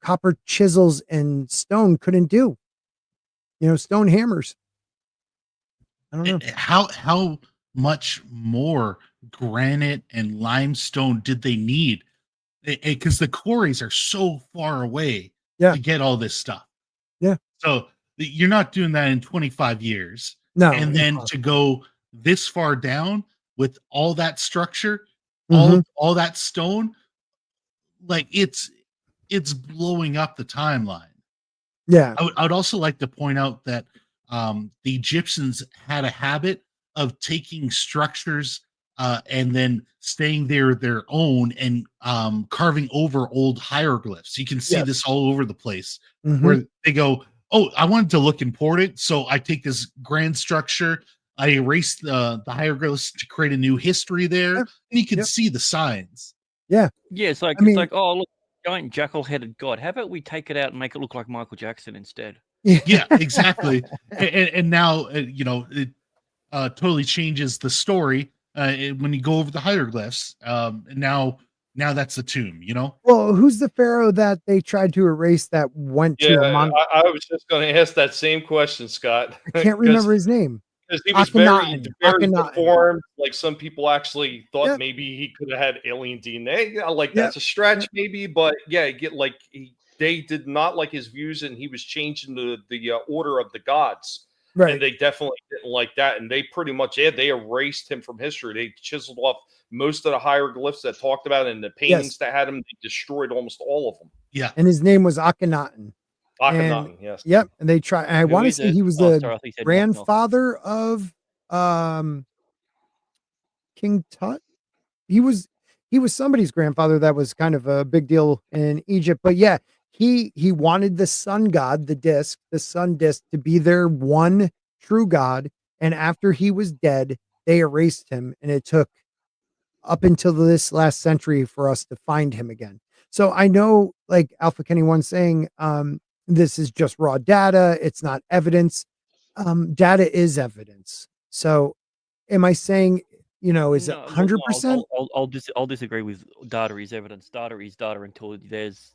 copper chisels and stone couldn't do. Stone hammers. I don't know. How much more granite and limestone did they need? Because the quarries are so far away Yeah. to get all this stuff. Yeah. So you're not doing that in 25 years. No. And then to go this far down with all that structure, Mhm. all that stone, like it's blowing up the timeline. Yeah. I would also like to point out that the Egyptians had a habit of taking structures and then staying there their own and carving over old hieroglyphs. You can see Yes. this all over the place Mhm. where they go, "Oh, I wanted to look important, so I take this grand structure, I erase the hieroglyphs to create a new history there," Yep. and you can Yep. see the signs. Yeah. Yeah, it's like I mean- oh look, giant jackal-headed god. How about we take it out and make it look like Michael Jackson instead? Yeah, exactly. And now it totally changes the story when you go over the hieroglyphs. And now that's the tomb. Well, who's the pharaoh that they tried to erase that went to Yeah, a mon? I was just going to ask that same question, Scott. I can't remember his name. Because he was very Akhenaten. deformed. Like some people actually thought Yep. maybe he could have had alien DNA. Yeah, like Yep. that's a stretch, Yep. maybe, but yeah, they did not like his views, and he was changing the order of the gods. Right. And they definitely didn't like that, and they pretty much they erased him from history. They chiseled off most of the hieroglyphs that talked about it and the paintings that had him. They destroyed almost all of them. Yeah. And his name was Akhenaten. Akhenaten, yes. Yep. And they try. I Who want to is say it? he was Oh, the sorry, I thought you said Knock Knock. grandfather of King Tut. He was somebody's grandfather that was kind of a big deal in Egypt. But yeah, he wanted the sun god, the sun disk, to be their one true god. And after he was dead, they erased him, and it took up until this last century for us to find him again. So I know, like Alpha Kenny One saying, this is just raw data. It's not evidence. Data is evidence. So am I saying, is it No, 100%? I'll disagree with data is evidence. Data is data until there's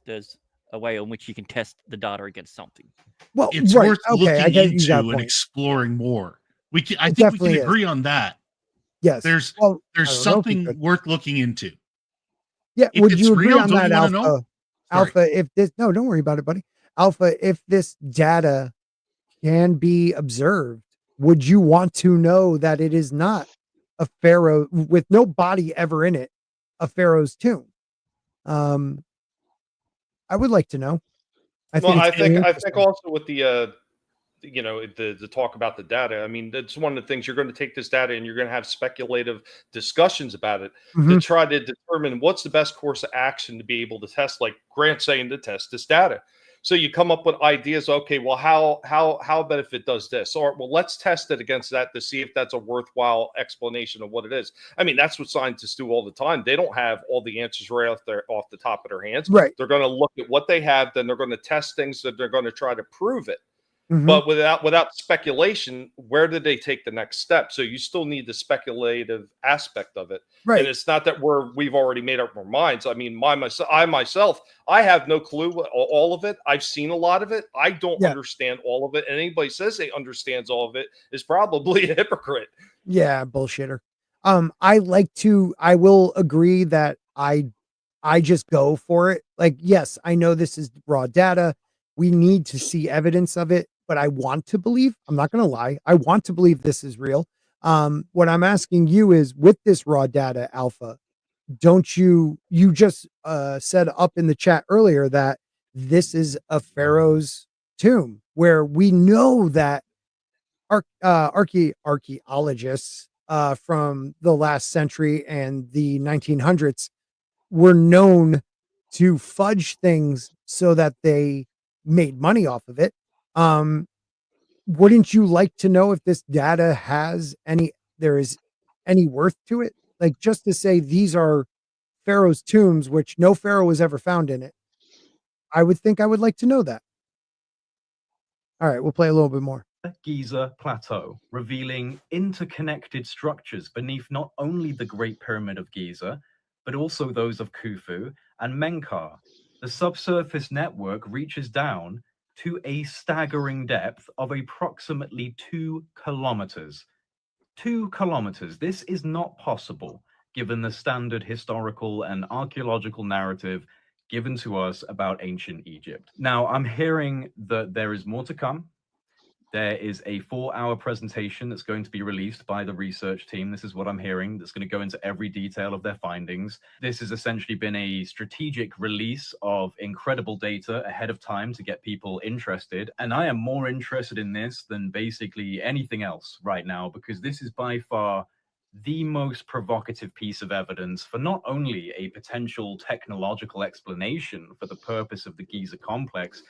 a way in which you can test the data against something. Well, It's right. worth Okay, I looking get you got a into and point. exploring more. I It think we definitely can is. agree on that. Yes. There's Well, there's I don't know if we something could. worth looking into. Yeah, If would it's you agree real, on don't that, you want to know? Alpha? Sorry. Alpha, if this no, don't worry about it, buddy. Alpha, if this data can be observed, would you want to know that it is not a pharaoh with no body ever in it, a pharaoh's tomb? I would like to know. I Well, think I it's very think interesting. also with the talk about the data. I mean, that's one of the things. You're going to take this data and you're going to have speculative discussions about it to Mhm. try to determine what's the best course of action to be able to test, like Grant saying, to test this data. So you come up with ideas. Okay, well, how about if it does this? Or well, let's test it against that to see if that's a worthwhile explanation of what it is. I mean, that's what scientists do all the time. They don't have all the answers right off the top of their hands. Right. They're going to look at what they have, then they're going to test things, that they're going to try to prove it. Mhm. But without speculation, where did they take the next step? So you still need the speculative aspect of it. Right. And it's not that we've already made up our minds. I mean, I myself, I have no clue all of it. I've seen a lot of it. I don't Yeah. understand all of it. And anybody says they understands all of it is probably a hypocrite. Yeah, bullshitter. I will agree that I just go for it. Like, yes, I know this is raw data. We need to see evidence of it, but I want to believe. I'm not going to lie. I want to believe this is real. What I'm asking you is, with this raw data, Alpha, don't you just said up in the chat earlier that this is a pharaoh's tomb, where we know that archaeologists from the last century and the 1900s were known to fudge things so that they made money off of it. Wouldn't you like to know if this data there is any worth to it? Like, just to say these are Pharaoh's tombs, which no Pharaoh was ever found in it. I would think I would like to know that. All right, we'll play a little bit more. Giza Plateau, revealing interconnected structures beneath not only the Great Pyramid of Giza, but also those of Khufu and Menkaure. The subsurface network reaches down to a staggering depth of approximately 2 kilometers. 2 kilometers. This is not possible given the standard historical and archaeological narrative given to us about ancient Egypt. Now, I'm hearing that there is more to come. There is a 4-hour presentation that's going to be released by the research team. This is what I'm hearing. That's going to go into every detail of their findings. This has essentially been a strategic release of incredible data ahead of time to get people interested. And I am more interested in this than basically anything else right now, because this is by far the most provocative piece of evidence for not only a potential technological explanation for the purpose of the Giza complex,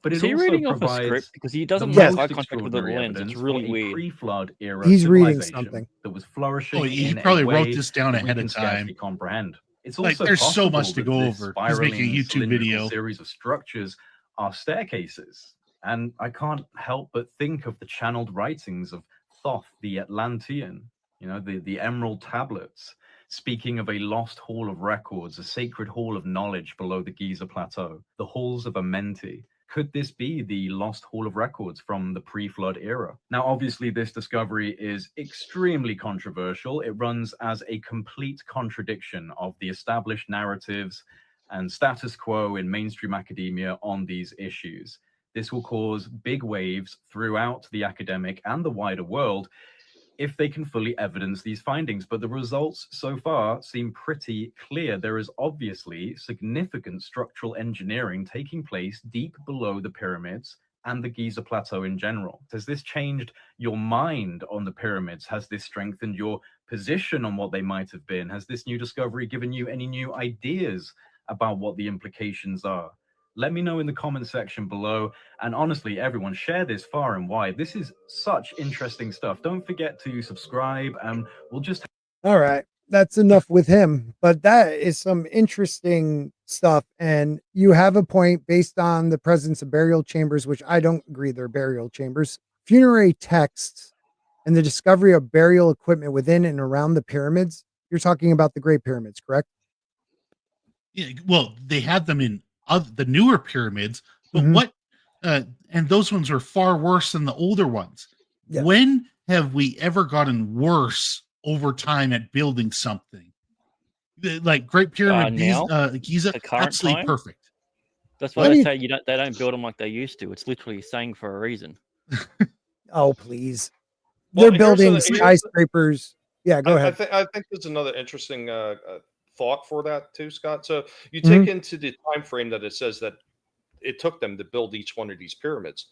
but it Is he also reading off a provides script? Because he the doesn't Yes. make eye most contact with the extraordinary lens. It's evidence really for a weird. pre-flood era He's reading civilization something. that was flourishing Oh, he in probably a wrote way this down that we ahead can of time. scarcely comprehend. It's Like, also there's so possible much to that go this over. He's making a spiraling YouTube cylindrical video. series of structures are staircases. And I can't help but think of the channeled writings of Thoth the Atlantean, the Emerald Tablets, speaking of a lost hall of records, a sacred hall of knowledge below the Giza Plateau, the halls of Amenti. Could this be the lost hall of records from the pre-flood era? Now, obviously, this discovery is extremely controversial. It runs as a complete contradiction of the established narratives and status quo in mainstream academia on these issues. This will cause big waves throughout the academic and the wider world if they can fully evidence these findings. But the results so far seem pretty clear. There is obviously significant structural engineering taking place deep below the pyramids and the Giza Plateau in general. Has this changed your mind on the pyramids? Has this strengthened your position on what they might have been? Has this new discovery given you any new ideas about what the implications are? Let me know in the comment section below. And honestly, everyone, share this far and wide. This is such interesting stuff. Don't forget to subscribe, and we'll just... All right. That's enough with him. But that is some interesting stuff. And you have a point based on the presence of burial chambers, which I don't agree they're burial chambers. Funerary texts and the discovery of burial equipment within and around the pyramids. You're talking about the Great Pyramids, correct? Yeah, well, they had them in the newer pyramids, but Mhm. and those ones were far worse than the older ones. Yeah. When have we ever gotten worse over time at building something? Like Great Pyramid, Now, Giza, the current absolutely time? perfect. That's why Let they me- say they don't build them like they used to. It's literally saying for a reason. Oh, please. Well, They're here's building here's skyscrapers. Yeah, go ahead. I think there's another interesting thought for that too, Scott. So you take into the time frame that it says that it took them to build each one of these pyramids.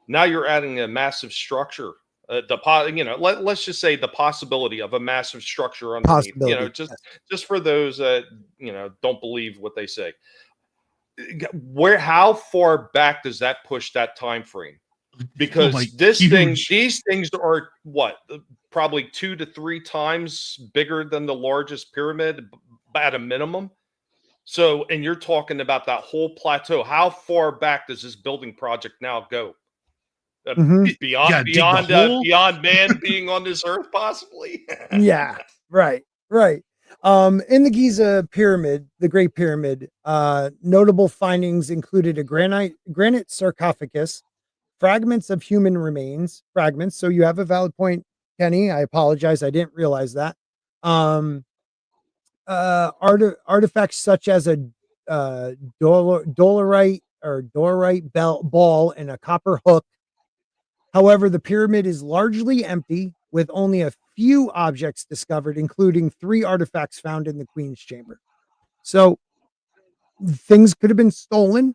Now you're adding a massive structure. Let's just say the possibility of a massive structure underneath. Just for those that don't believe what they say. How far back does that push that time frame? Because these things are what, probably 2 to 3 times bigger than the largest pyramid at a minimum. So, and you're talking about that whole plateau. How far back does this building project now go? Beyond man being on this earth, possibly. Yeah, right. In the Giza pyramid, the Great Pyramid, notable findings included a granite sarcophagus, fragments of human remains, fragments. So you have a valid point, Kenny. I apologize. I didn't realize that. Artifacts such as a dolerite ball and a copper hook. However, the pyramid is largely empty, with only a few objects discovered, including 3 artifacts found in the Queen's chamber. So things could have been stolen.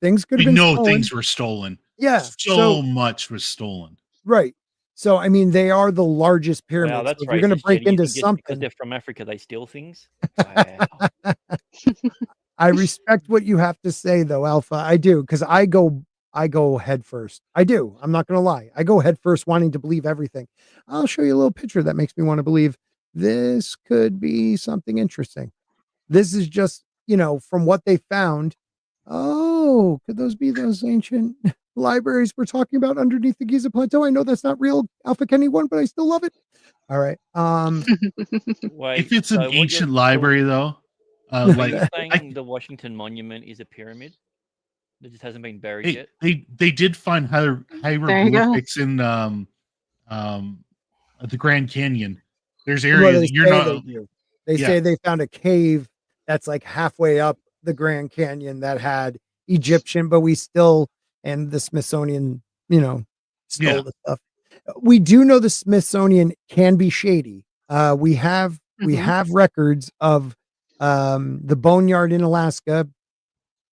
Things were stolen. Yeah. So much was stolen. Right. So I mean, they are the largest Wow, pyramids. that's So if you're going to racist, break Jenny. You into think just because something, they're from Africa, they steal things? Wow. I respect what you have to say, though, Alpha. I do, because I go head first. I do. I'm not going to lie. I go head first, wanting to believe everything. I'll show you a little picture that makes me want to believe this could be something interesting. This is just, from what they found. Oh, could those be those ancient libraries we're talking about underneath the Giza Plateau? I know that's not real Alpha Kenny one, but I still love it. All right. Wait, If it's an so what you're ancient library, though, are like you I, saying the Washington Monument is a pyramid that just hasn't been buried they, yet? they did find There you go. hieroglyphics in um the Grand Canyon. There's Well, areas they you're say they not. do. They Yeah. say they found a cave that's like halfway up the Grand Canyon that had Egyptian, but we still, and the Smithsonian, stole Yeah. the stuff. We do know the Smithsonian can be shady. We Mhm. have records of the boneyard in Alaska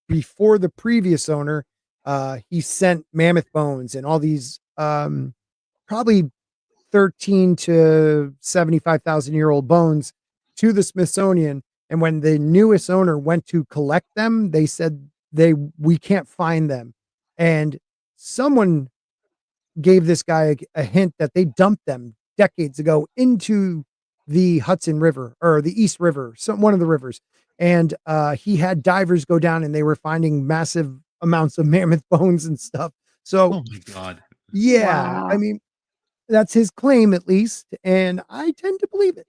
before the previous owner. He sent mammoth bones and all these probably 13 to 75,000-year-old bones to the Smithsonian. And when the newest owner went to collect them, they said we can't find them. And someone gave this guy a hint that they dumped them decades ago into the Hudson River or the East River, one of the rivers. And he had divers go down and they were finding massive amounts of mammoth bones and stuff. So Oh my God. yeah, I Wow. mean, that's his claim at least, and I tend to believe it.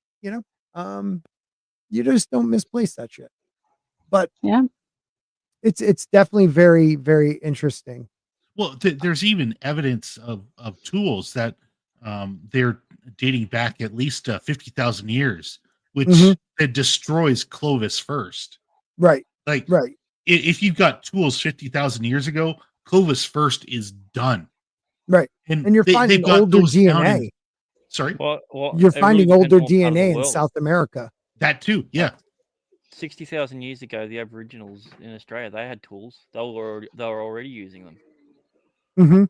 You just don't misplace that shit. But Yeah. it's definitely very, very interesting. Well, there's even evidence of tools that they're dating back at least 50,000 years, which Mhm. that destroys Clovis first. Right, Like right. if you've got tools 50,000 years ago, Clovis first is done, Right. and And you're they've finding got older those down in. DNA. Sorry, Well, You're it really finding depends older on what part of the DNA in world. South America. that too. Yeah. Like 60,000 years ago, the Aboriginals in Australia, they had tools. They were already using them. Mhm.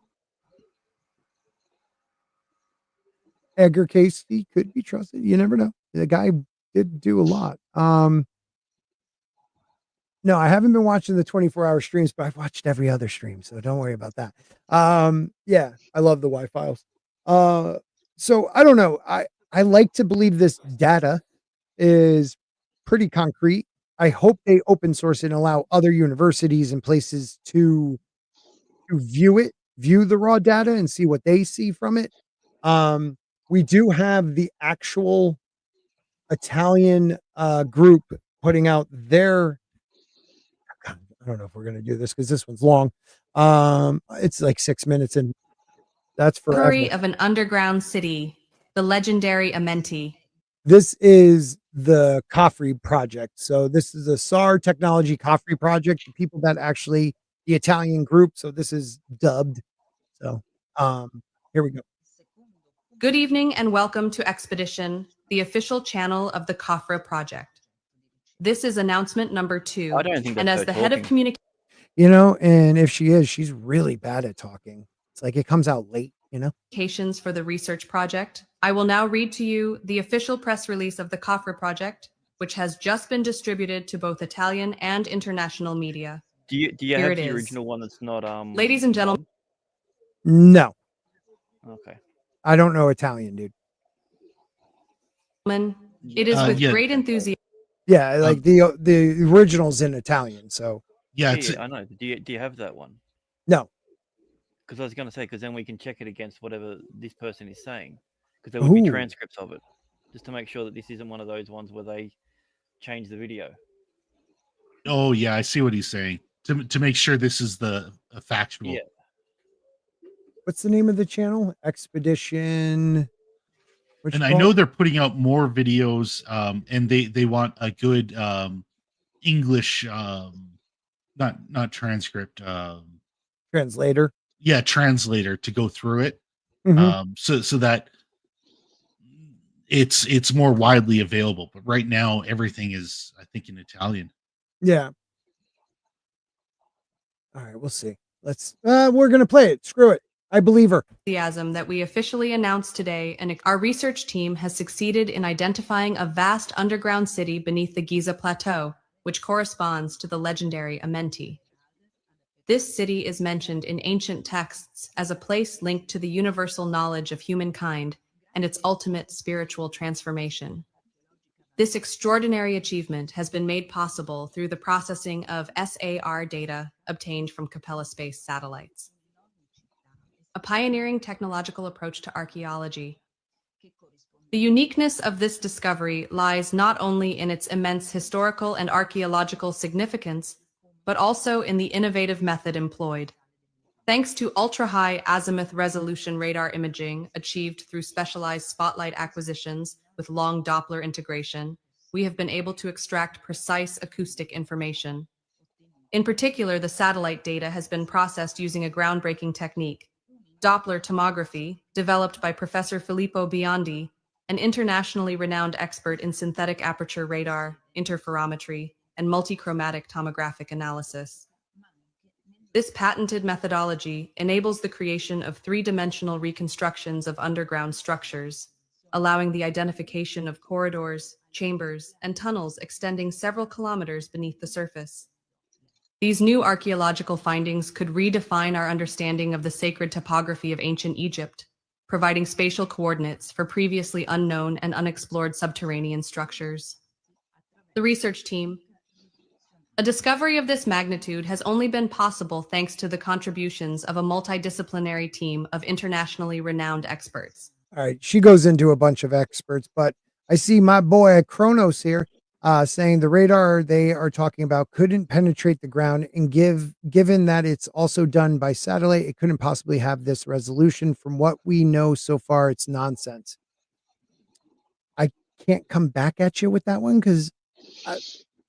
Edgar Casey could be trusted. You never know. The guy did do a lot. No, I haven't been watching the 24-hour streams, but I've watched every other stream, so don't worry about that. Yeah, I love the Y files. So I don't know. I like to believe this data is pretty concrete. I hope they open source it and allow other universities and places to view the raw data and see what they see from it. We do have the actual Italian group putting out their. God, I don't know if we're going to do this because this one's long. It's like 6 minutes and that's forever. Story of an underground city, the legendary Amenti. This is the Caffrey project. So this is a SAR technology Caffrey project. The people that actually the Italian group. So this is dubbed. So here we go. Good evening and welcome to Expedition, the official channel of the Khafra project. This is announcement number 2. I don't think And that's as her the head of talking. communication And if she is, she's really bad at talking. It's like it comes out late, for the research project, I will now read to you the official press release of the Khafra project, which has just been distributed to both Italian and international media. Do you Here have it the is. original one that's not Ladies and gentlemen, No, Okay. I don't know Italian, dude. it is with Yeah. great enthusiasm. Yeah, like the original's in Italian. So Yeah. Yeah, I know. Do you have that one? no. Because I was going to say, because then we can check it against whatever this person is saying, because there would be Ooh. transcripts of it, just to make sure that this isn't one of those ones where they change the video. Oh yeah, I see what he's saying. To make sure this is the factual. Yeah. What's the name of the channel? Expedition. And I know they're putting out more videos, and they want a good English, not transcript, translator. yeah, translator to go through it, Mhm. so that it's more widely available. But right now, everything is, I think, in Italian. Yeah. All right, we'll see. We're gonna play it. Screw it. I believe her. Enthusiasm that we officially announced today, and our research team has succeeded in identifying a vast underground city beneath the Giza Plateau, which corresponds to the legendary Amenti. This city is mentioned in ancient texts as a place linked to the universal knowledge of humankind and its ultimate spiritual transformation. This extraordinary achievement has been made possible through the processing of SAR data obtained from Capella Space satellites. A pioneering technological approach to archaeology. The uniqueness of this discovery lies not only in its immense historical and archaeological significance, but also in the innovative method employed. Thanks to ultra-high azimuth resolution radar imaging achieved through specialized spotlight acquisitions with long Doppler integration, we have been able to extract precise acoustic information. In particular, the satellite data has been processed using a groundbreaking technique, Doppler tomography, developed by Professor Filippo Biondi, an internationally renowned expert in synthetic aperture radar, interferometry, and multichromatic tomographic analysis. This patented methodology enables the creation of three-dimensional reconstructions of underground structures, allowing the identification of corridors, chambers, and tunnels extending several kilometers beneath the surface. These new archaeological findings could redefine our understanding of the sacred topography of ancient Egypt, providing spatial coordinates for previously unknown and unexplored subterranean structures. The research team. A discovery of this magnitude has only been possible thanks to the contributions of a multidisciplinary team of internationally renowned experts. All right. She goes into a bunch of experts, but I see my boy Kronos here saying the radar they are talking about couldn't penetrate the ground, and given that it's also done by satellite, it couldn't possibly have this resolution. From what we know so far, it's nonsense. I can't come back at you with that one because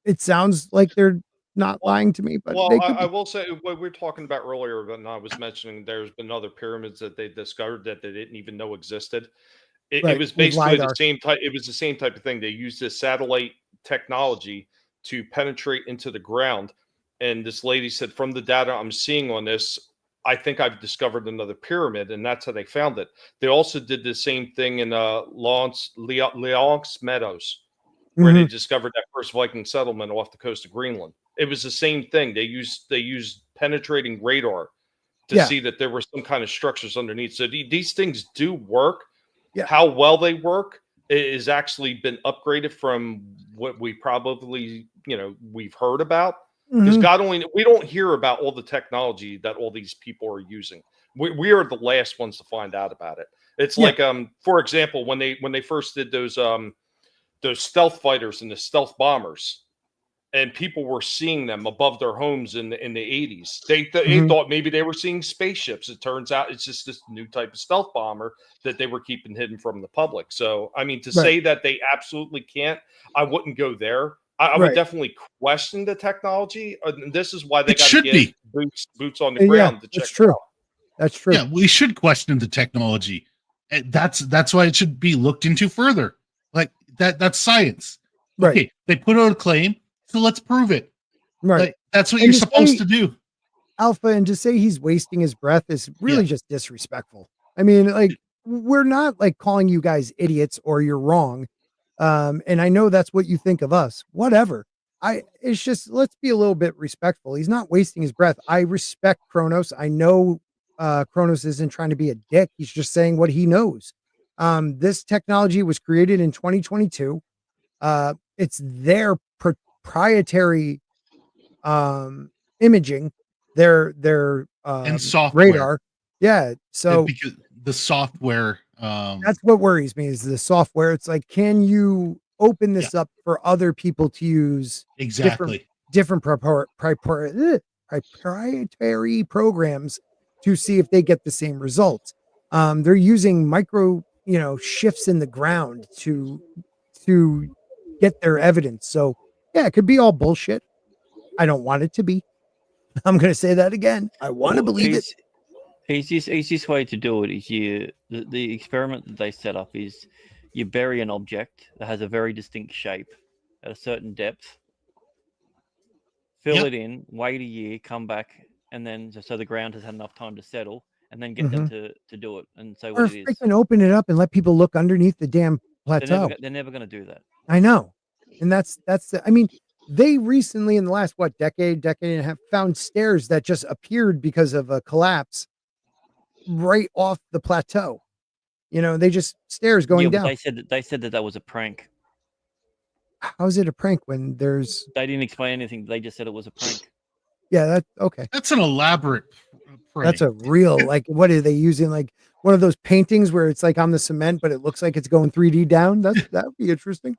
it sounds like they're not lying to me, but Well, they could I be. will say what we were talking about earlier, and I was mentioning there's been other pyramids that they discovered that they didn't even know existed. It Right, was with basically the LiDAR. same type. It was the same type of thing. They used this satellite technology to penetrate into the ground. And this lady said, from the data I'm seeing on this, I think I've discovered another pyramid, and that's how they found it. They also did the same thing in Leon's Meadows, where they Mhm. discovered that first Viking settlement off the coast of Greenland. It was the same thing. They used penetrating radar to Yeah, see that there were some kind of structures underneath. So these things do work. yeah. How well they work is actually been upgraded from what we probably, we've heard about. Because Mhm. God only, we don't hear about all the technology that all these people are using. We are the last ones to find out about it. It's Yeah. like, for example, when they first did those stealth fighters and the stealth bombers, and people were seeing them above their homes in the 80s. They Mhm. thought maybe they were seeing spaceships. It turns out it's just this new type of stealth bomber that they were keeping hidden from the public. So, I mean, to Right, say that they absolutely can't, I wouldn't go there. I would right. definitely question the technology. And this is why they It got to should get be. boots on the Yeah, ground to check that's it true. out. That's true. Yeah, we should question the technology. And that's why it should be looked into further. Like that's science. Right, Okay, they put out a claim, so let's prove it. right. Like that's what And you're to supposed say to do. Alpha and to say he's wasting his breath is Yeah. really just disrespectful. I mean, like, we're not like calling you guys idiots or you're wrong. And I know that's what you think of us. Whatever. It's just let's be a little bit respectful. He's not wasting his breath. I respect Kronos. I know Kronos isn't trying to be a dick. He's just saying what he knows. This technology was created in 2022. It's their proprietary imaging, their And software. radar. Yeah. So Because the software that's what worries me is the software. It's like, can you open yeah, this up for other people to use different exactly. different proprietary programs to see if they get the same results? They're using micro, shifts in the ground to get their evidence. So yeah, it could be all bullshit. I don't want it to be. I'm going to say that again. I want to Well, believe it. easiest way to do it is the experiment that they set up is you bury an object that has a very distinct shape at a certain depth, fill Yep. it in, wait a year, come back, and then so the ground has had enough time to settle, and then get them Mhm. to do it and say Or what it is. freaking open it up and let people look underneath the damn plateau. They're never going to do that. I know. And that's the, I mean, they recently in the last decade and a half found stairs that just appeared because of a collapse right off the plateau. You know, they just stairs Yeah, going but down. they said that was a prank. How is it a prank when there's They didn't explain anything. They just said it was a prank. yeah, that okay. That's an elaborate prank. That's a real like what are they using? Like one of those paintings where it's like on the cement, but it looks like it's going 3D down. That would be interesting.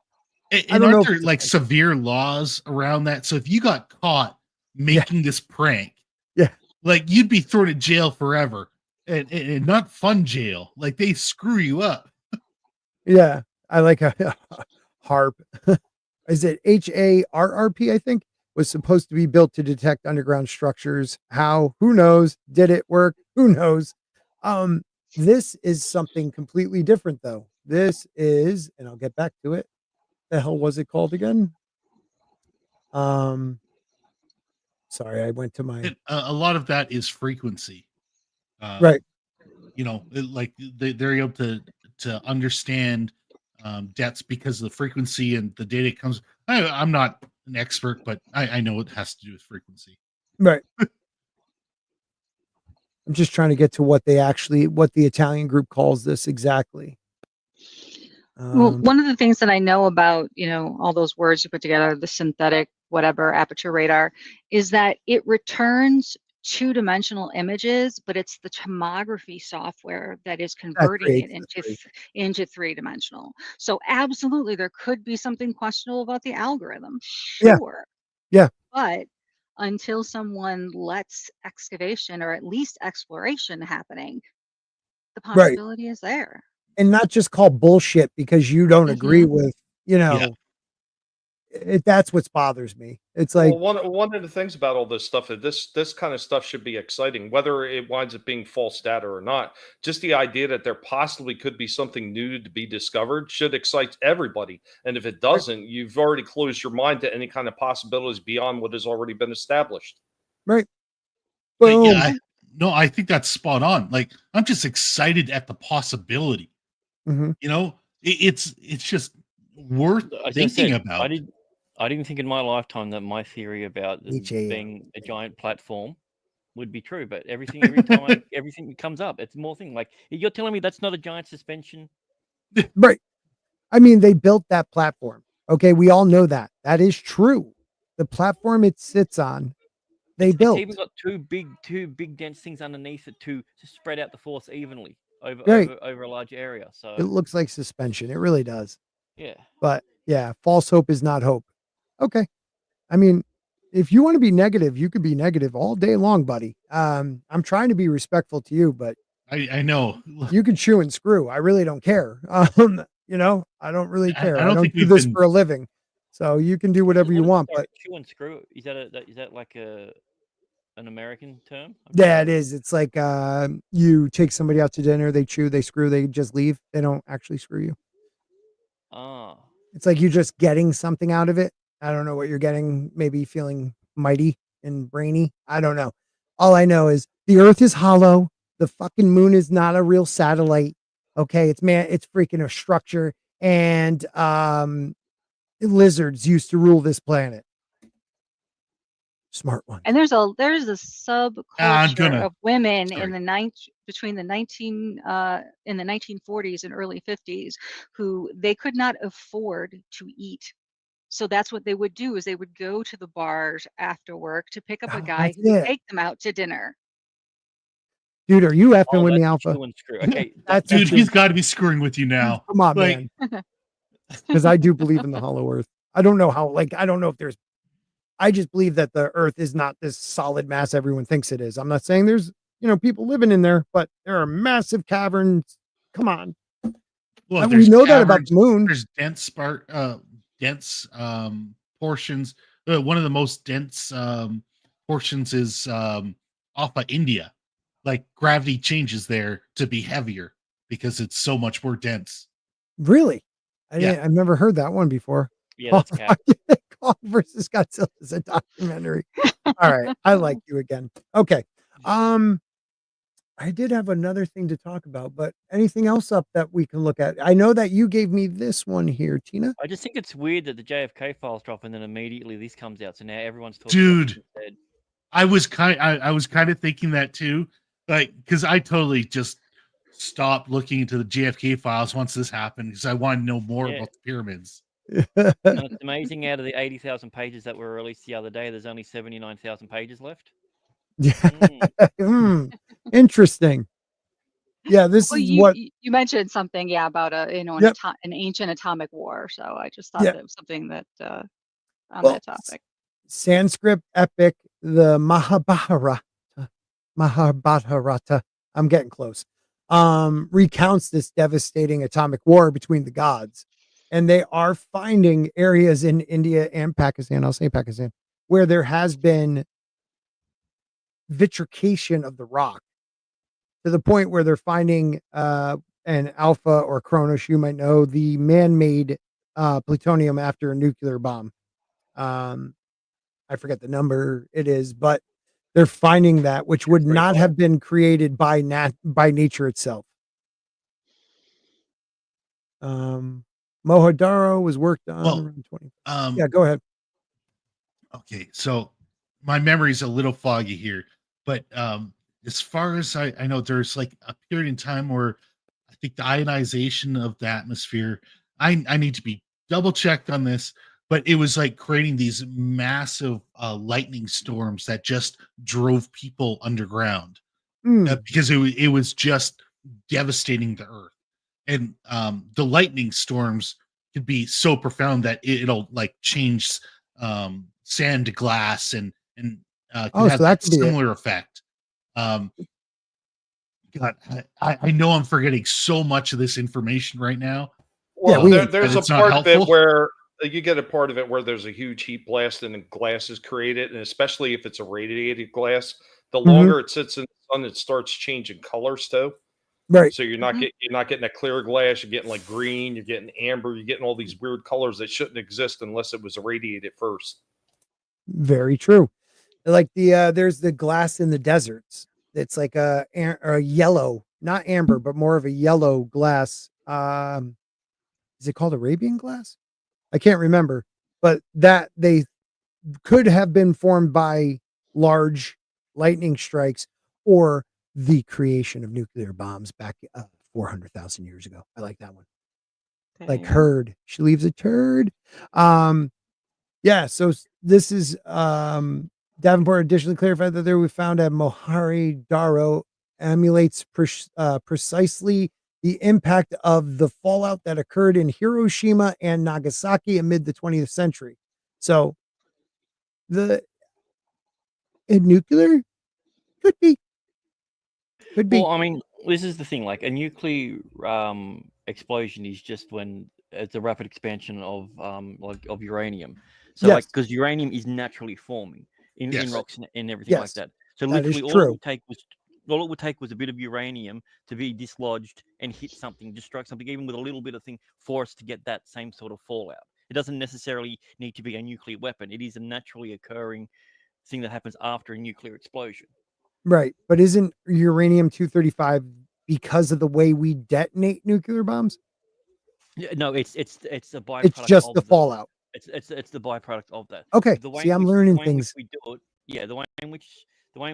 I And don't know aren't if there it's a like prank. severe laws around that? So if you got caught Yeah. making this prank, Yeah. like you'd be thrown in jail forever, and not fun jail. Like they screw you up. Yeah. I like a harp. Is it HARRP? I think was supposed to be built to detect underground structures. How? Who knows? Did it work? Who knows? This is something completely different, though. This is, and I'll get back to it. The hell was it called again? Sorry, I went to my A lot of that is frequency. right. You know, like they're able to understand depths because of the frequency and the data comes. I'm not an expert, but I know it has to do with frequency. Right. I'm just trying to get to what the Italian group calls this exactly. Well, one of the things that I know about, all those words you put together, the synthetic, whatever, aperture radar, is that it returns two-dimensional images, but it's the tomography software that is that converting it creates the three. into three-dimensional. So absolutely, there could be something questionable about the algorithm, Yeah. sure. Yeah. But until someone lets excavation or at least exploration happening, the Right. possibility is there. And not just call bullshit because you don't agree with, Yeah. that's what bothers me. It's like, Well, one of the things about all this stuff is this kind of stuff should be exciting, whether it winds up being false data or not. Just the idea that there possibly could be something new to be discovered should excite everybody. And if it doesn't, you've already closed your mind to any kind of possibilities beyond what has already been established. right. But Boom. I think that's spot on. Like I'm just excited at the possibility. Mhm. You know, it's just worth As I thinking said, about. I didn't think in my lifetime that my theory about them HARP. being a giant platform would be true. But every time everything comes up, it's more thing. Like you're telling me that's not a giant suspension. Right. I mean, they built that platform. Okay, we all know that. That is true. The platform it sits on, they It's built. even got two big dense things underneath it to spread out the force evenly Right. over a large area. It So looks like suspension. It really does. yeah. But yeah, false hope is not hope. Okay. I mean, if you want to be negative, you could be negative all day long, buddy. I'm trying to be respectful to you, but I know. you can chew and screw. I really don't care. I don't really care. I I don't don't think do we've this been. for a living. So you can do whatever you want, Sorry, but chew and screw. Is that like an American term? yeah, it is. It's like you take somebody out to dinner, they chew, they screw, they just leave. They don't actually screw you. Ah. It's like you're just getting something out of it. I don't know what you're getting, maybe feeling mighty and brainy. I don't know. All I know is the earth is hollow. The fucking moon is not a real satellite. Okay, it's freaking a structure, and lizards used to rule this planet. Smart one. And there's a I'm subculture gonna. of women Sorry. in the between the 1940s and early 50s who they could not afford to eat. So that's what they would do is they would go to the bars after work to pick up a guy That's who would it. take them out to dinner. Dude, are you effing Oh, with me, that's Alpha? chew and screw. Okay. That's Dude, chew he's and got to be screwing with you now. Come on, Like, man. Because I do believe in the hollow earth. I don't know how, I don't know if there's, I just believe that the earth is not this solid mass everyone thinks it is. I'm not saying there's, people living in there, but there are massive caverns. Come on. well, We there's know that about caverns, the moon. There's dense portions. One of the most dense portions is off of India. Like gravity changes there to be heavier because it's so much more dense. Really? Yeah. I've never heard that one before. Yeah, that's cap. Kong versus Godzilla is a documentary. All right. I like you again. Okay. I did have another thing to talk about, but anything else up that we can look at? I know that you gave me this one here, Tina. I just think it's weird that the JFK files drop and then immediately this comes out. So now everyone's talking about Dude, it instead. I was kind of thinking that too, like because I totally just stopped looking into the JFK files once this happened because I want to know more Yeah. about the pyramids. And it's amazing, out of the 80,000 pages that were released the other day, there's only 79,000 pages left. Yeah. Mm. Interesting. Yeah, this Well, is what. you mentioned something, yeah, about Yep. an ancient atomic war. So I just thought Yeah. that was something that on Well, that topic. Sanskrit epic, the Mahabharata. I'm getting close. Recounts this devastating atomic war between the gods, and they are finding areas in India and Pakistan. I'll say Pakistan, where there has been vitrification of the rock to the point where they're finding an alpha or Kronos, you might know, the man-made plutonium after a nuclear bomb. I forget the number it is, but they're finding that, which would not have been created by nature itself. Mohodaro was worked on Well, around 20. Yeah, go ahead. Okay, so my memory's a little foggy here, but as far as I know, there's like a period in time where I think the ionization of the atmosphere, I need to be double checked on this, but it was like creating these massive lightning storms that just drove people underground because it was just devastating the earth. And the lightning storms could be so profound that it'll like change sand to glass and could have So that that could be it. similar effect. Um, God, I know I'm forgetting so much of this information right now. Well, we- there's a it's not part of it helpful. where you get a part of it where there's a huge heat blast and the glass is created, and especially if it's a radiated glass, the longer it sits in the sun, it starts changing colors too. Right. So you're not getting that clear glass. You're getting like green. You're getting amber. You're getting all these weird colors that shouldn't exist unless it was irradiated first. Very true. Like there's the glass in the deserts. It's like a yellow, not amber, but more of a yellow glass. Is it called Arabian glass? I can't remember, but that they could have been formed by large lightning strikes or the creation of nuclear bombs back 400,000 years ago. I like that one. Like herd. She leaves a turd. Yeah, so this is Davenport additionally clarified that there we found a Mohari Daro emulates precisely the impact of the fallout that occurred in Hiroshima and Nagasaki amid the 20th century. So nuclear could be. Well, I mean, this is the thing. Like a nuclear explosion is just when it's a rapid expansion of of uranium. So Yes. because uranium is naturally forming in Yes. rocks and everything like Yes, that. So that is literally true. all it would take was a bit of uranium to be dislodged and hit something, just strike something, even with a little bit of thing, for us to get that same sort of fallout. It doesn't necessarily need to be a nuclear weapon. It is a naturally occurring thing that happens after a nuclear explosion. Right. But isn't uranium-235 because of the way we detonate nuclear bombs? Yeah, no, it's a byproduct. It's just of the fallout. It's the byproduct of that. Okay. The way See, in I'm which- learning the way in which things. we do it, yeah, the way in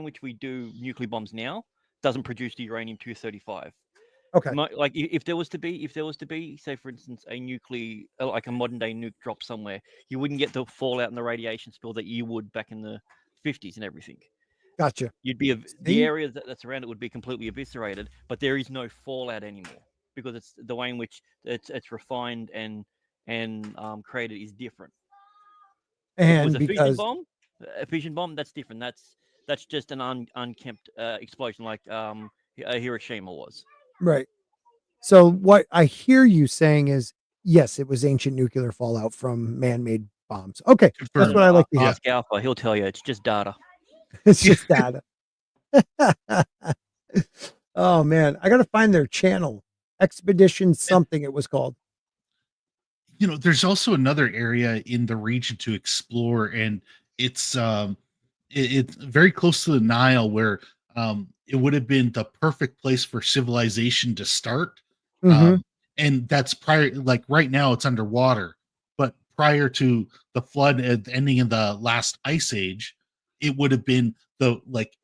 which we do nuclear bombs now doesn't produce the uranium-235. Okay. Like if there was to be, say for instance, a nuclear, like a modern day nuke drop somewhere, you wouldn't get the fallout and the radiation spill that you would back in the 50s and everything. Gotcha. You'd be See? the area that's around it would be completely eviscerated, but there is no fallout anymore because it's the way in which it's refined and created is different. And With because a fission bomb, that's different. That's just an unkempt explosion like Hiroshima was. right. So what I hear you saying is, yes, it was ancient nuclear fallout from man-made bombs. Okay, that's Confirmed. what I like to hear. Ask Alpha, he'll tell you it's just data. It's just data. Oh man, I gotta find their channel. Expedition something it was called. You know, there's also another area in the region to explore, and it's it's very close to the Nile, where it would have been the perfect place for civilization to start. Mhm. And that's prior, like right now it's underwater, but prior to the flood at the ending of the last ice age, it would have been the like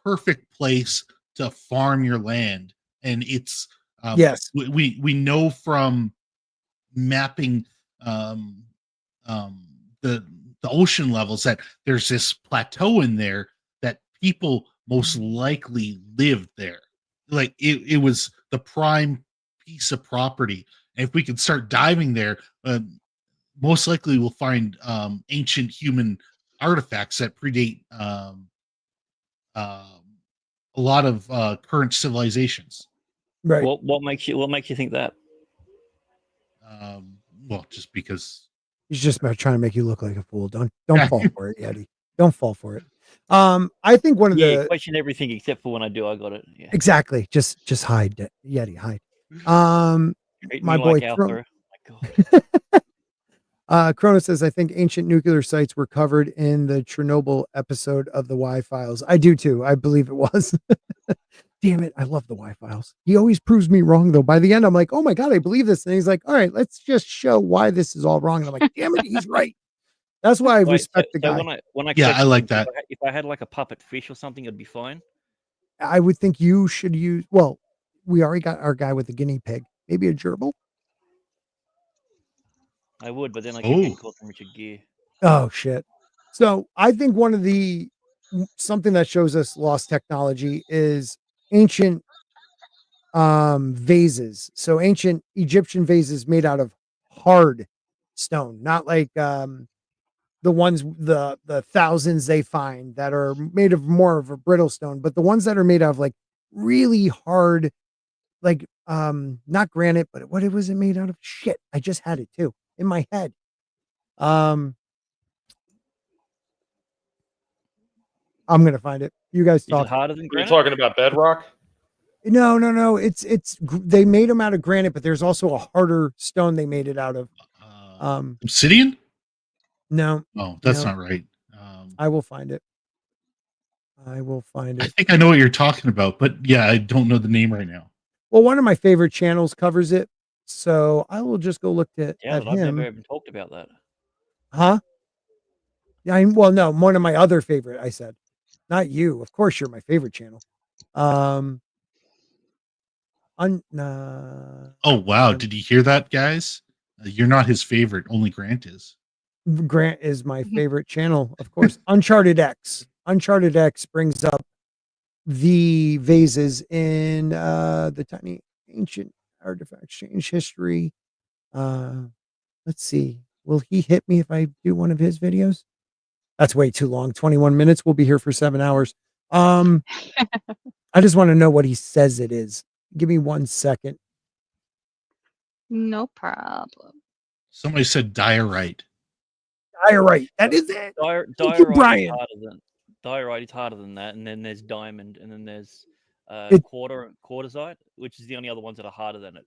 perfect place to farm your land. And it's Yes. we know from mapping um, um, the ocean levels that there's this plateau in there that people most likely lived there. Like it was the prime piece of property. And if we could start diving there, most likely we'll find ancient human artifacts that predate uh, a lot of current civilizations. Right. What makes you think that? Well, just because He's just about trying to make you look like a fool. Don't Yeah. fall for it, Yeti. Don't fall for it. I think one of Yeah, the question everything except for when I do. I got it. Yeah. exactly. Just hide, Yeti. Hide. Treat My me boy like Cro- Alpha. Oh my god. Cronus says, I think ancient nuclear sites were covered in the Chernobyl episode of the Y Files. I do too. I believe it was. Damn it. I love the Y Files. He always proves me wrong, though. By the end, I'm like, oh my God, I believe this. And he's like, all right, let's just show why this is all wrong. And I'm like, damn it, he's right. That's why I Wait, respect the so guy. when I Yeah, collect I like things, that. if I had like a puppet fish or something, it'd be fine. I would think you should use, well, we already got our guy with the guinea pig. Maybe a gerbil. I would, but then I keep getting Oh, caught from Richard Gere. Oh, shit. So I think one of the something that shows us lost technology is ancient vases. So ancient Egyptian vases made out of hard stone, not like the ones the thousands they find that are made of more of a brittle stone, but the ones that are made of like really hard, like not granite, but what was it made out of? Shit, I just had it too in my head. Um I'm gonna find it. You guys Is it talk. harder than You're granite? talking about bedrock? No. They made them out of granite, but there's also a harder stone they made it out of. obsidian? No, Oh, that's no. not right. I will find it. I will find I it. think I know what you're talking about, but yeah, I don't know the name right now. Well, one of my favorite channels covers it, so I will just go look at Yeah, I've never him. even talked about that. Huh? Yeah. Well, no, one of my other favorite. I said, not you. Of course, you're my favorite channel. Oh wow, did you hear that, guys? You're not his favorite. Only Grant is. Grant is my favorite channel, of course. Uncharted X. Uncharted X brings up the vases in the tiny ancient artifact exchange history. Let's see. Will he hit me if I do one of his videos? That's way too long. 21 minutes. We'll be here for 7 hours. I just want to know what he says it is. Give me 1 second. No problem. Somebody said diorite. Diorite. That is it. Thank you, Diorite is Brian. harder than that, and then there's diamond, and then there's It- quartzite, which is the only other ones that are harder than it.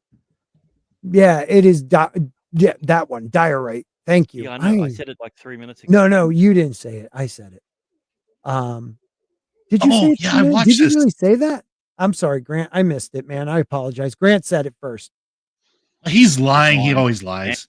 Yeah, it is. Yeah, that one. Diorite. Thank you. Yeah, I know. I said it like 3 minutes ago. No, you didn't say it. I said it. Did you say it? Yeah, I Did watched you this. really say that? I'm sorry, Grant. I missed it, man. I apologize. Grant said it first. He's lying. He Fine. always lies.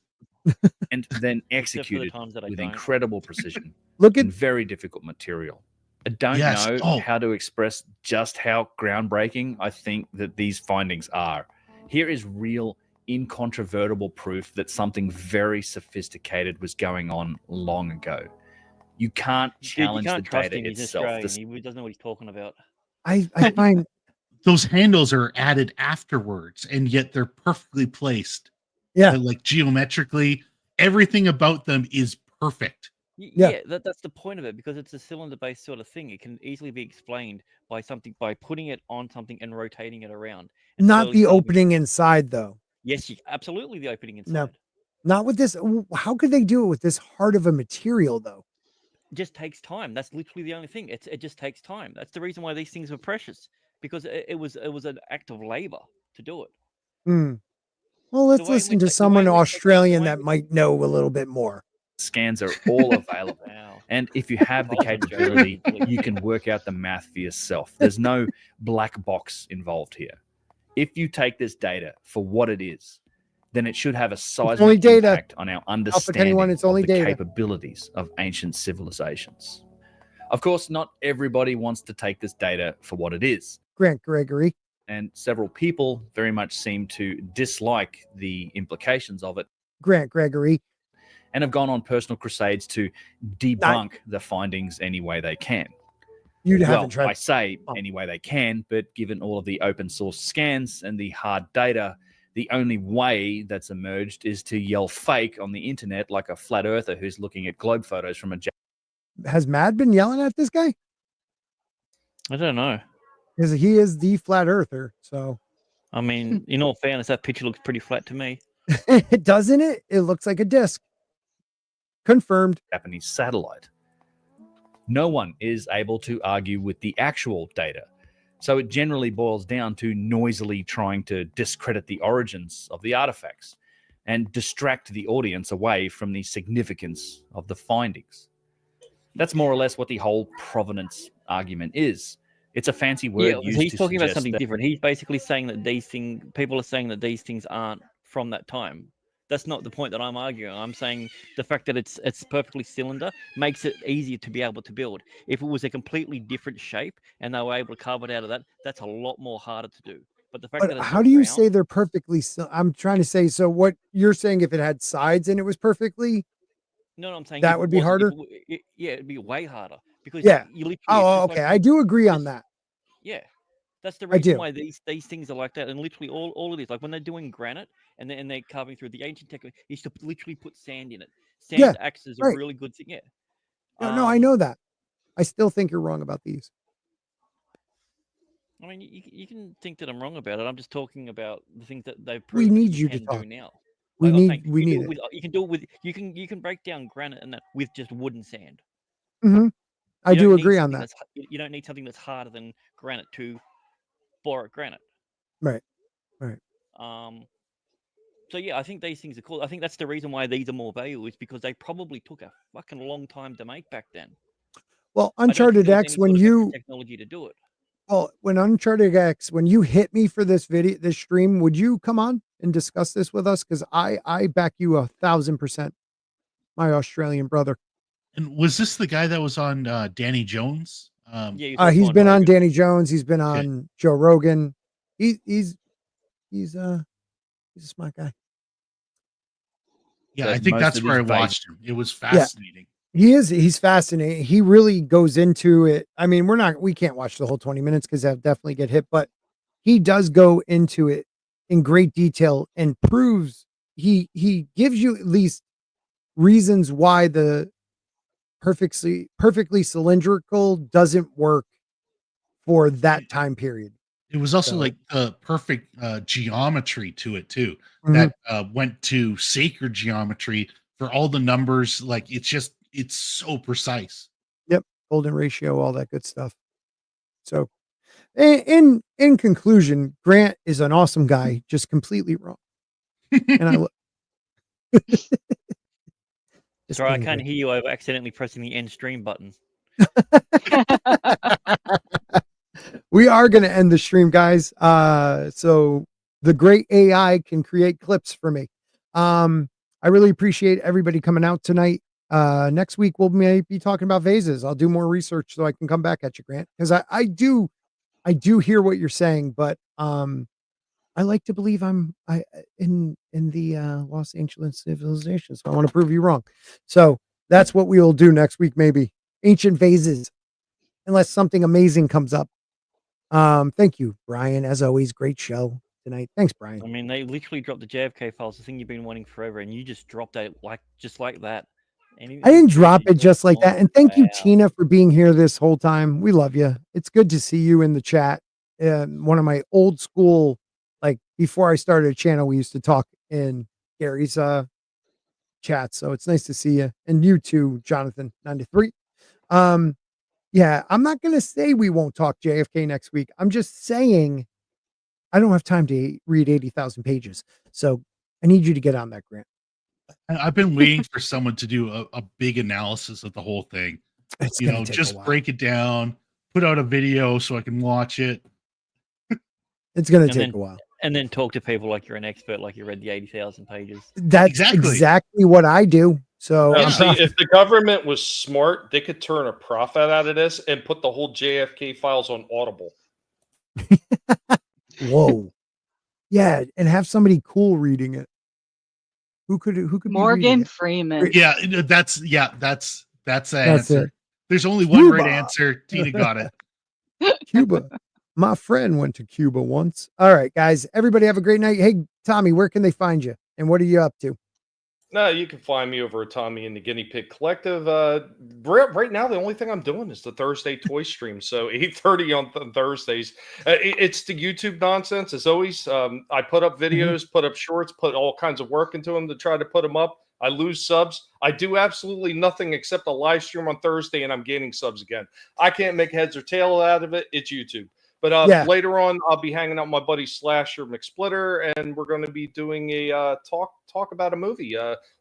And then Except for the executed times that I with don't. incredible precision Look at and very difficult material. I don't Yes. know Oh. how to express just how groundbreaking I think that these findings are. Here is real, incontrovertible proof that something very sophisticated was going on long ago. You can't Dude, challenge you can't the trust data him. He's itself. Australian. He doesn't know what he's talking about. I find Those handles are added afterwards, and yet they're perfectly placed. Yeah. Like geometrically, everything about them is perfect. Yeah. That's the point of it, because it's a cylinder-based sort of thing. It can easily be explained by putting it on something and rotating it around. And not slowly the solving- opening inside though. Yes, absolutely the opening inside. No. Not with this. How could they do it with this hard of a material though? It just takes time. That's literally the only thing. It just takes time. That's the reason why these things were precious, because it was an act of labor to do it. Well, let's The way listen we to take- the someone way we take- the Australian way that we- might know a little bit more. Scans are all available. Wow. And if you have the capability, you can work out the math for yourself. There's no black box involved here. If you take this data for what it is, then it should have a only seismic data. impact on our understanding anyone, it's only of the data. capabilities of ancient civilizations. Of course, not everybody wants to take this data for what it is. Grant Gregory. And several people very much seem to dislike the implications of it Grant Gregory. and have gone on personal crusades to debunk the findings any way they can. You Well, haven't tried. I say any way they can, but given all of the open source scans and the hard data, the only way that's emerged is to yell fake on the internet like a flat earther who's looking at globe photos from a Has Mad been yelling at this guy? I don't know. Because he is the flat earther. So I mean, in all fairness, that picture looks pretty flat to me. doesn't it? It looks like a disc. Confirmed. Japanese satellite. No one is able to argue with the actual data. So it generally boils down to noisily trying to discredit the origins of the artifacts and distract the audience away from the significance of the findings. That's more or less what the whole provenance argument is. It's a fancy word. Yeah, used he's to talking about suggest something that- different. He's basically saying that people are saying that these things aren't from that time. That's not the point that I'm arguing. I'm saying the fact that it's perfectly cylinder makes it easier to be able to build. If it was a completely different shape and they were able to carve it out of that, that's a lot more harder to do. But the fact that But it's how do you round, say they're perfectly? I'm trying to say. So what you're saying, if it had sides and it was perfectly, no, I'm saying that if it would be wasn't- if harder? it w- it- yeah, it'd be way harder because Yeah. you literally. Oh, it's just okay. like I do agree on that. Yeah, that's the I reason do. why these things are like that. And literally all of this, like when they're doing granite and they're carving through the ancient technique, is to literally put sand in it. Sand Yeah, acts as right. a really good thing. Yeah. No, I know that. I still think you're wrong about these. I mean, you can think that I'm wrong about it. I'm just talking about the things that they've We proven need that you to can talk. do now. We Like I was saying, need you can do it. with, you can do it with you can break down granite and that with just wooden sand. Hmm I You do don't need agree on something that. you don't need something that's harder than granite to bore at granite. Right. Right. So yeah, I think these things are cool. I think that's the reason why these are more valuable is because they probably took a fucking long time to make back then. Well, I don't think Uncharted there was X, any when sort of extra you technology to do it. when Uncharted X, when you hit me for this this stream, would you come on and discuss this with us? Because I back you 1,000%, my Australian brother. And was this the guy that was on Danny Jones? Yeah, he's also He's on been on Rogan. Danny Jones. He's been Okay. on Joe Rogan. He's a smart guy. Yeah, But I think most that's of where I these watched him. It was fascinating. He's fascinating. He really goes into it. I mean, we can't watch the whole 20 minutes because that'll definitely get hit, but he does go into it in great detail and proves he gives you at least reasons why the perfectly cylindrical doesn't work for that time period. It was also So- like the perfect geometry to it too. Mhm. That went to sacred geometry for all the numbers. Like it's so precise. Golden ratio, all that good stuff. So in conclusion, Grant is an awesome guy, just completely wrong. And I Just Sorry, I kidding, can't Grant. hear you over accidentally pressing the end stream button. We are going to end the stream, guys. So the great AI can create clips for me. I really appreciate everybody coming out tonight. Next week we'll maybe be talking about vases. I'll do more research so I can come back at you, Grant, because I do hear what you're saying, but I like to believe I'm in the Los Angeles civilization, so I want to prove you wrong. So that's what we will do next week, maybe ancient vases, unless something amazing comes up. Thank you, Brian. As always, great show tonight. Thanks, Brian. I mean, they literally dropped the JFK files, the thing you've been wanting forever, and you just dropped it just like that. I didn't drop it just like that. And thank you, Wow. Tina, for being here this whole time. We love you. It's good to see you in the chat. One of my old school, like before I started a channel, we used to talk in Gary's chat. So it's nice to see you. And you too, Jonathan 93. Yeah, I'm not gonna say we won't talk JFK next week. I'm just saying I don't have time to read 80,000 pages. So I need you to get on that, Grant. I've been waiting for someone to do a big analysis of the whole thing. It's You gonna know, take a just while. break it down, put out a video so I can watch it. It's gonna And take then- a while. And then talk to people like you're an expert, like you read the 80,000 pages. That's exactly what I do. So Now, I'm see, not- if the government was smart, they could turn a profit out of this and put the whole JFK files on Audible. whoa, yeah, and have somebody cool reading it. Who could be reading Morgan it? Freeman. Yeah, that's the That's answer. it. There's only one right Cuba. answer. Tina got it. Cuba. My friend went to Cuba once. All right, guys. Everybody have a great night. Hey, Tommy, where can they find you? And what are you up to? No, you can find me over at Tommy and the Guinea Pig Collective. Right now, the only thing I'm doing is the Thursday toy stream. So 8:30 on Thursdays. It's the YouTube nonsense as always. I put up videos, put up shorts, put all kinds of work into them to try to put them up. I lose subs. I do absolutely nothing except a live stream on Thursday, and I'm gaining subs again. I can't make heads or tail out of it. It's YouTube. But Yeah. later on, I'll be hanging out with my buddy Slasher McSplitter, and we're going to be doing a talk about a movie.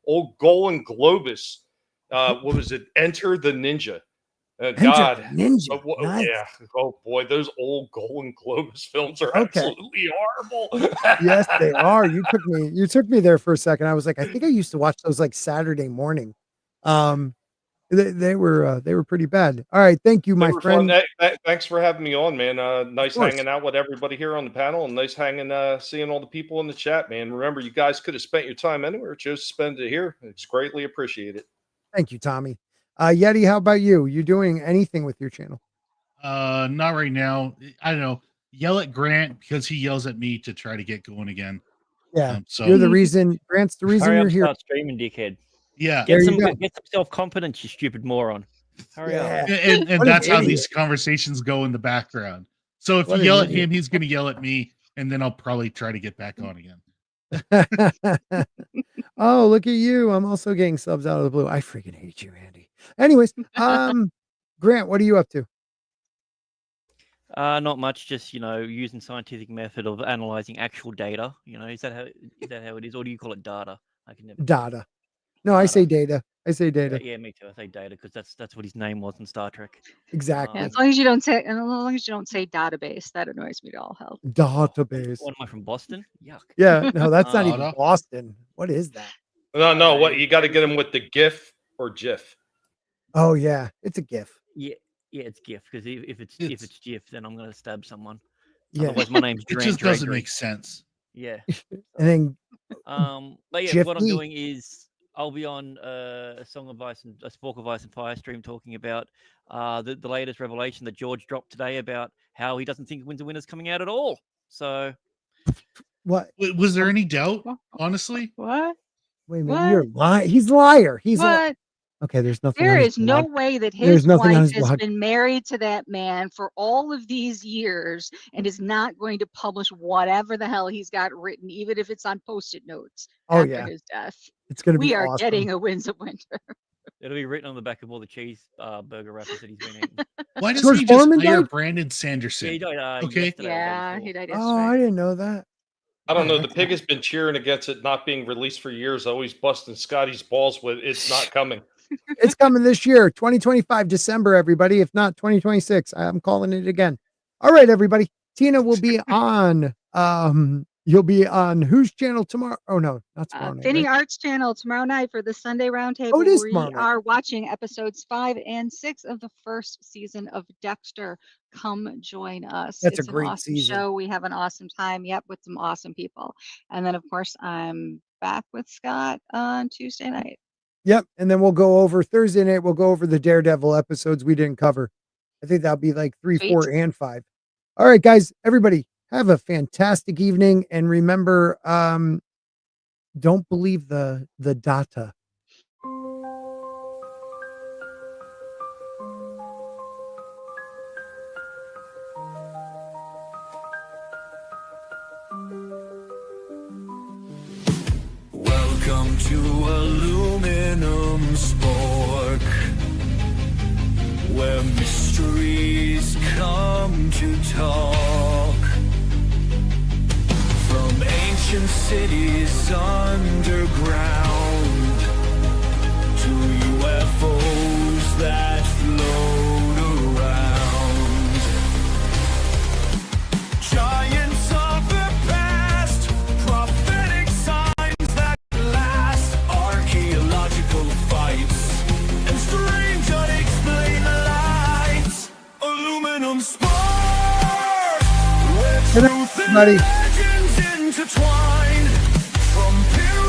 Old Golan Globus. What was it? Enter the Ninja. Enter God, the Ninja. Nice. yeah. Oh boy, those old Golan Globus films are Okay. absolutely horrible. Yes, they are. You took me there for a second. I was like, I think I used to watch those like Saturday morning. They were pretty bad. All right, thank you, They my were friend. fun. Thanks for having me on, man. Nice course. hanging out with everybody here on the panel, and nice seeing all the people in the chat, man. Remember, you guys could have spent your time anywhere, chose to spend it here. It's greatly appreciated. Thank you, Tommy. Yeti, how about you? You doing anything with your channel? Not right now. I don't know. Yell at Grant because he yells at me to try to get going again. Yeah, So you're the reason. Grant's the reason Hurry you're up, here. start streaming, dickhead. yeah, There Get you some, go. get some self-confidence, you stupid moron. Hurry up. Yeah. and What an that's how idiot. these conversations go in the background. So if What you an yell at idiot. him, he's going to yell at me, and then I'll probably try to get back on again. Oh, look at you. I'm also getting subs out of the blue. I freaking hate you, Andy. Anyways, Grant, what are you up to? Not much, just using scientific method of analyzing actual data. Is that how it is, or do you call it data? I can never. Data. No, I say data. I say data. Yeah, me too. I say data because that's what his name was in Star Trek. Exactly. Yeah, as long as you don't say database, that annoys me to all hell. Database. What am I from Boston? Yuck. Yeah, no, that's not even Data. Boston. What is that? No, what you got to get them with the GIF or GIF. Oh yeah, it's a GIF. Yeah, it's GIF because if it's GIF, then I'm gonna stab someone. Yeah, Otherwise, my name's It Grant just doesn't Gregory. make sense. Yeah. and then But yeah, what I'm Jiffy. doing is I'll be on a Song of Ice and a Spork of Ice and Fire stream talking about the latest revelation that George dropped today about how he doesn't think Winds of Winter's coming out at all. So what? Was there any doubt? Honestly, What? Wait a minute, What? you're lying. He's a liar. He's What? okay. There's nothing. There on is his no blog. way that There's his nothing on wife his has blog. been married to that man for all of these years and is not going to publish whatever the hell he's got written, even if it's on post-it notes Oh, after yeah. his death. It's gonna be We are awesome. getting a Winds of Winter. it'll be written on the back of all the cheese burger wrappers that he's been eating. why doesn't George he just Foreman hire died? Brandon Yeah, Sanderson? he died, Okay. yesterday or the day Yeah, before. he died Oh, I yesterday. didn't know that. I don't know. The That's pig has been cheering against it not being released for years, always busting Scotty's balls with it's not coming. It's coming this year, 2025 December, everybody. If not 2026, I'm calling it again. All right, everybody. Tina will be on. You'll be on whose channel tomorrow? Oh no, not tomorrow night. Finny right? Arts channel tomorrow night for the Sunday Roundtable. Oh, it is we tomorrow night. are watching episodes 5 and 6 of the first season of Dexter. Come join us. That's a It's an great awesome season. show. We have an awesome time. Yep, with some awesome people. And then of course I'm back with Scott on Tuesday night. Yep. And then we'll go over Thursday night. We'll go over the Daredevil episodes we didn't cover. I think that'll be like 3, Sweet. 4, and 5. All right, guys. Everybody have a fantastic evening. And remember, don't believe the data. Welcome to Aluminum Spork, where mysteries come to talk. From ancient cities underground to UFOs that float around. Giants of the past, prophetic signs that last, archaeological fights, and strange unexplained lights. Aluminum Spork, where Good night, truth and everybody.